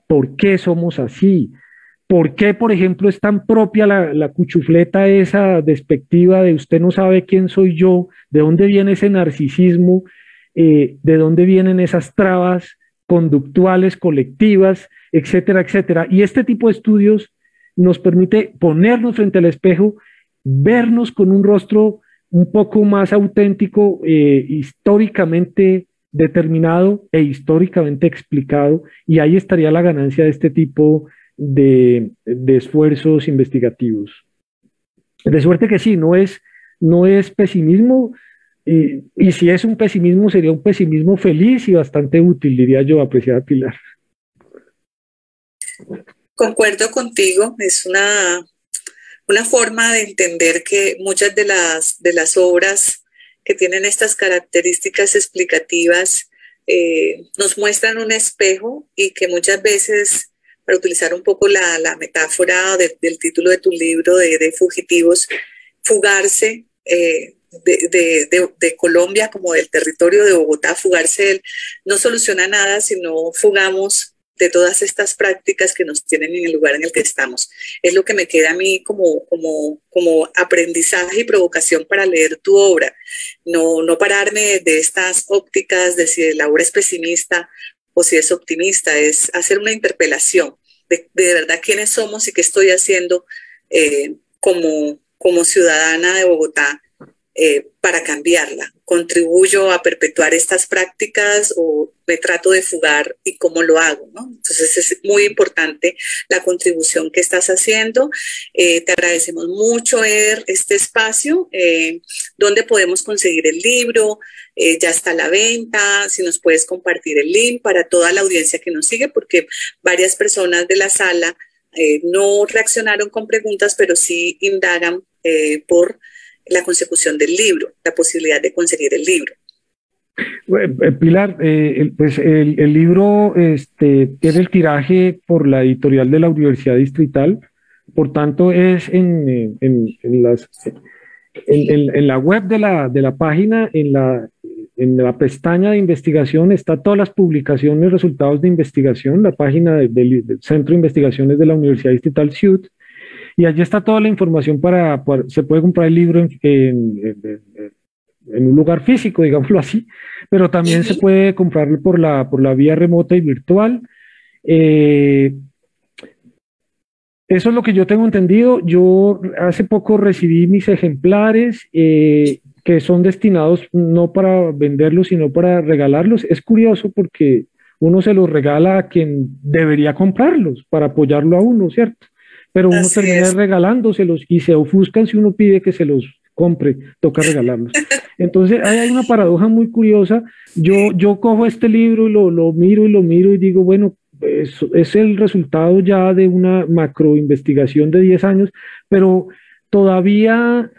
¿Por qué somos así? ¿Por qué, por ejemplo, es tan propia la cuchufleta esa despectiva de usted no sabe quién soy yo? ¿De dónde viene ese narcisismo? ¿De dónde vienen esas trabas conductuales, colectivas, etcétera, etcétera? Y este tipo de estudios nos permite ponernos frente al espejo, vernos con un rostro un poco más auténtico, históricamente determinado e históricamente explicado, y ahí estaría la ganancia de este tipo de esfuerzos investigativos. De suerte que sí, no es pesimismo, y si es un pesimismo, sería un pesimismo feliz y bastante útil, diría yo, apreciada Pilar. Concuerdo contigo, es una forma de entender que muchas de las obras que tienen estas características explicativas nos muestran un espejo y que muchas veces, para utilizar un poco la metáfora del título de tu libro de fugitivos, fugarse de Colombia como del territorio de Bogotá, fugarse no soluciona nada, sino fugamos de todas estas prácticas que nos tienen en el lugar en el que estamos. Es lo que me queda a mí como aprendizaje y provocación para leer tu obra. No pararme de estas ópticas de si la obra es pesimista o si es optimista, es hacer una interpelación de verdad quiénes somos y qué estoy haciendo como ciudadana de Bogotá para cambiarla. ¿Contribuyo a perpetuar estas prácticas o me trato de fugar y cómo lo hago, ¿no? Entonces es muy importante la contribución que estás haciendo. Te agradecemos mucho, Eder, este espacio. ¿Dónde podemos conseguir el libro? Ya está a la venta. Si nos puedes compartir el link para toda la audiencia que nos sigue, porque varias personas de la sala no reaccionaron con preguntas, pero sí indagan por la consecución del libro, la posibilidad de conseguir el libro. Pilar, pues el libro tiene el tiraje por la editorial de la Universidad Distrital, por tanto es en la web de la página, en la pestaña de investigación, está todas las publicaciones, resultados de investigación, la página del Centro de Investigaciones de la Universidad Distrital Ciud. Y allí está toda la información se puede comprar el libro en un lugar físico, digámoslo así, pero también se puede comprarlo por la vía remota y virtual. Eso es lo que yo tengo entendido. Yo hace poco recibí mis ejemplares que son destinados no para venderlos, sino para regalarlos. Es curioso porque uno se los regala a quien debería comprarlos para apoyarlo a uno, ¿cierto? Pero uno termina regalándoselos y se ofuscan si uno pide que se los compre, toca regalarlos. Entonces hay una paradoja muy curiosa. Yo cojo este libro y lo miro y digo, bueno, es el resultado ya de una macro investigación de 10 años, pero todavía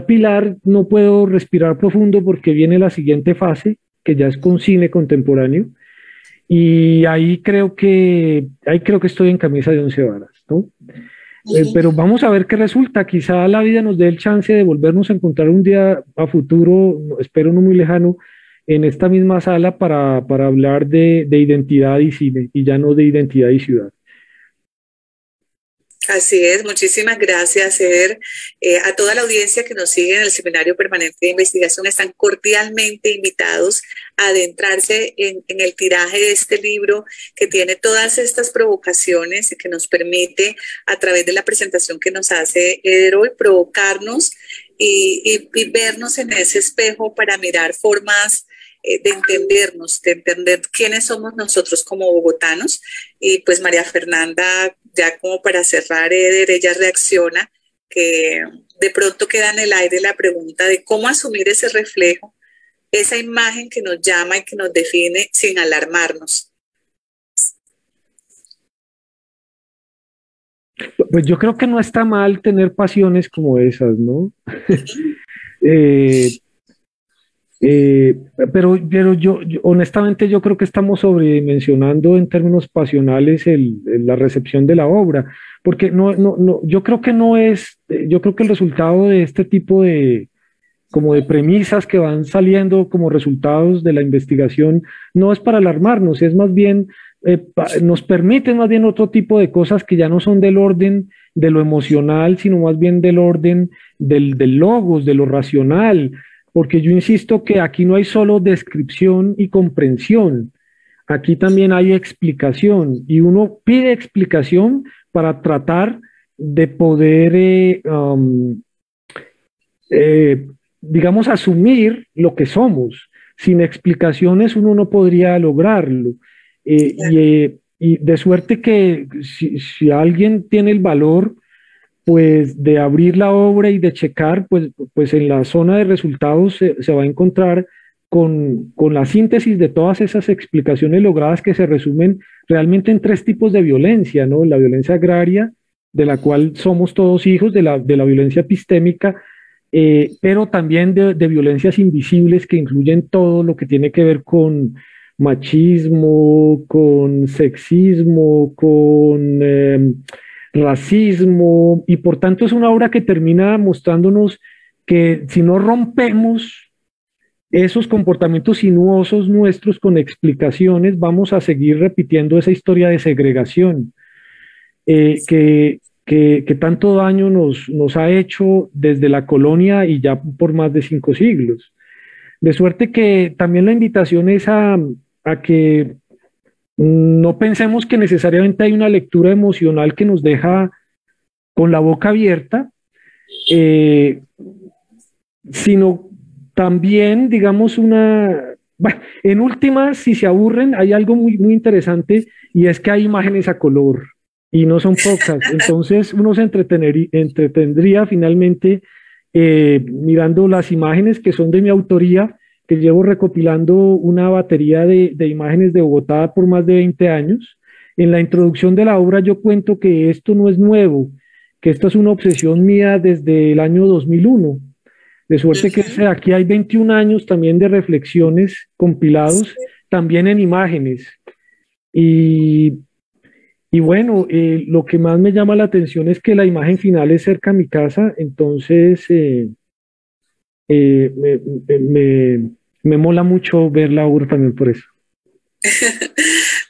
Pilar no puedo respirar profundo porque viene la siguiente fase, que ya es con cine contemporáneo, y ahí creo que estoy en camisa de 11 varas, ¿no? Pero vamos a ver qué resulta. Quizá la vida nos dé el chance de volvernos a encontrar un día a futuro, espero no muy lejano, en esta misma sala para hablar de identidad y cine, y ya no de identidad y ciudad. Así es, muchísimas gracias, Eder. A toda la audiencia que nos sigue en el Seminario Permanente de Investigación están cordialmente invitados a adentrarse en el tiraje de este libro que tiene todas estas provocaciones y que nos permite, a través de la presentación que nos hace Eder hoy, provocarnos y vernos en ese espejo para mirar formas de entendernos, de entender quiénes somos nosotros como bogotanos. Y pues María Fernanda, ya como para cerrar, Eder, ella reacciona que de pronto queda en el aire la pregunta de cómo asumir ese reflejo, esa imagen que nos llama y que nos define sin alarmarnos. Pues yo creo que no está mal tener pasiones como esas, ¿no? Pero yo honestamente yo creo que estamos sobredimensionando en términos pasionales la recepción de la obra, porque yo creo que no es, yo creo que el resultado de este tipo de como de premisas que van saliendo como resultados de la investigación, no es para alarmarnos, es más bien, nos permite más bien otro tipo de cosas que ya no son del orden de lo emocional, sino más bien del orden del logos, de lo racional, porque yo insisto que aquí no hay solo descripción y comprensión, aquí también hay explicación y uno pide explicación para tratar de poder, eh, digamos, asumir lo que somos. Sin explicaciones uno no podría lograrlo. Y de suerte que si alguien tiene el valor, pues de abrir la obra y de checar, pues en la zona de resultados se va a encontrar con la síntesis de todas esas explicaciones logradas que se resumen realmente en tres tipos de violencia, ¿no? La violencia agraria, de la cual somos todos hijos, de la violencia epistémica, pero también de violencias invisibles que incluyen todo lo que tiene que ver con machismo, con sexismo, con racismo, y por tanto es una obra que termina mostrándonos que si no rompemos esos comportamientos sinuosos nuestros con explicaciones, vamos a seguir repitiendo esa historia de segregación que tanto daño nos ha hecho desde la colonia y ya por más de 5 siglos. De suerte que también la invitación es a que no pensemos que necesariamente hay una lectura emocional que nos deja con la boca abierta, sino también, digamos, bueno, en últimas, si se aburren, hay algo muy, muy interesante y es que hay imágenes a color y no son pocas. Entonces uno se entretendría finalmente mirando las imágenes que son de mi autoría, que llevo recopilando una batería de imágenes de Bogotá por más de 20 años. En la introducción de la obra yo cuento que esto no es nuevo, que esto es una obsesión mía desde el año 2001. De suerte que aquí hay 21 años también de reflexiones compilados, también en imágenes. Y bueno, lo que más me llama la atención es que la imagen final es cerca a mi casa, entonces me, me mola mucho ver la obra también por eso.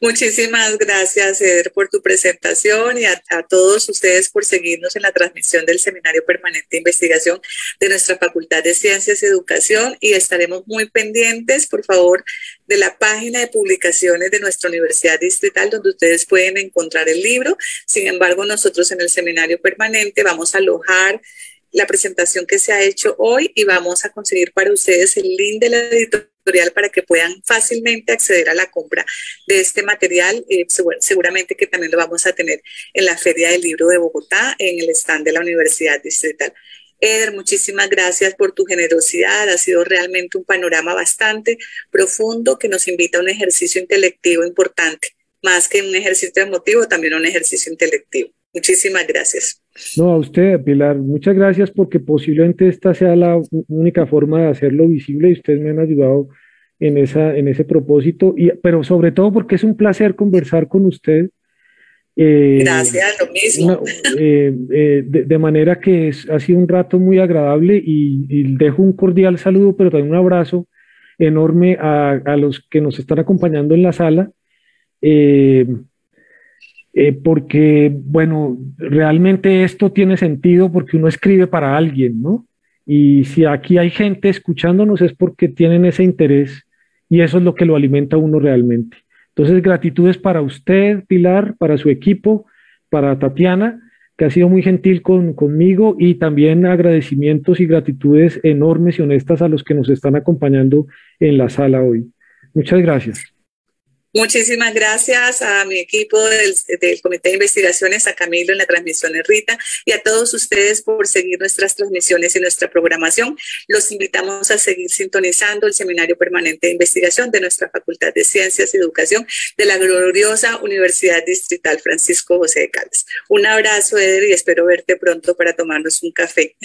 Muchísimas gracias, Eder, por tu presentación y a todos ustedes por seguirnos en la transmisión del Seminario Permanente de Investigación de nuestra Facultad de Ciencias y Educación, y estaremos muy pendientes, por favor, de la página de publicaciones de nuestra Universidad Distrital, donde ustedes pueden encontrar el libro. Sin embargo, nosotros en el Seminario Permanente vamos a alojar la presentación que se ha hecho hoy y vamos a conseguir para ustedes el link de la editorial para que puedan fácilmente acceder a la compra de este material. Seguramente que también lo vamos a tener en la Feria del Libro de Bogotá, en el stand de la Universidad Distrital. Eder, muchísimas gracias por tu generosidad. Ha sido realmente un panorama bastante profundo que nos invita a un ejercicio intelectivo importante. Más que un ejercicio emotivo, también un ejercicio intelectivo. Muchísimas gracias. No, a usted, Pilar, muchas gracias porque posiblemente esta sea la única forma de hacerlo visible y ustedes me han ayudado en ese propósito, pero sobre todo porque es un placer conversar con usted. Gracias, lo mismo. De manera que ha sido un rato muy agradable y dejo un cordial saludo, pero también un abrazo enorme a los que nos están acompañando en la sala. Porque, bueno, realmente esto tiene sentido porque uno escribe para alguien, ¿no? Y si aquí hay gente escuchándonos es porque tienen ese interés y eso es lo que lo alimenta a uno realmente. Entonces, gratitudes para usted, Pilar, para su equipo, para Tatiana, que ha sido muy gentil conmigo, y también agradecimientos y gratitudes enormes y honestas a los que nos están acompañando en la sala hoy. Muchas gracias. Muchísimas gracias a mi equipo del Comité de Investigaciones, a Camilo en la transmisión de Rita, y a todos ustedes por seguir nuestras transmisiones y nuestra programación. Los invitamos a seguir sintonizando el Seminario Permanente de Investigación de nuestra Facultad de Ciencias y Educación de la gloriosa Universidad Distrital Francisco José de Caldas. Un abrazo, Eder, y espero verte pronto para tomarnos un café.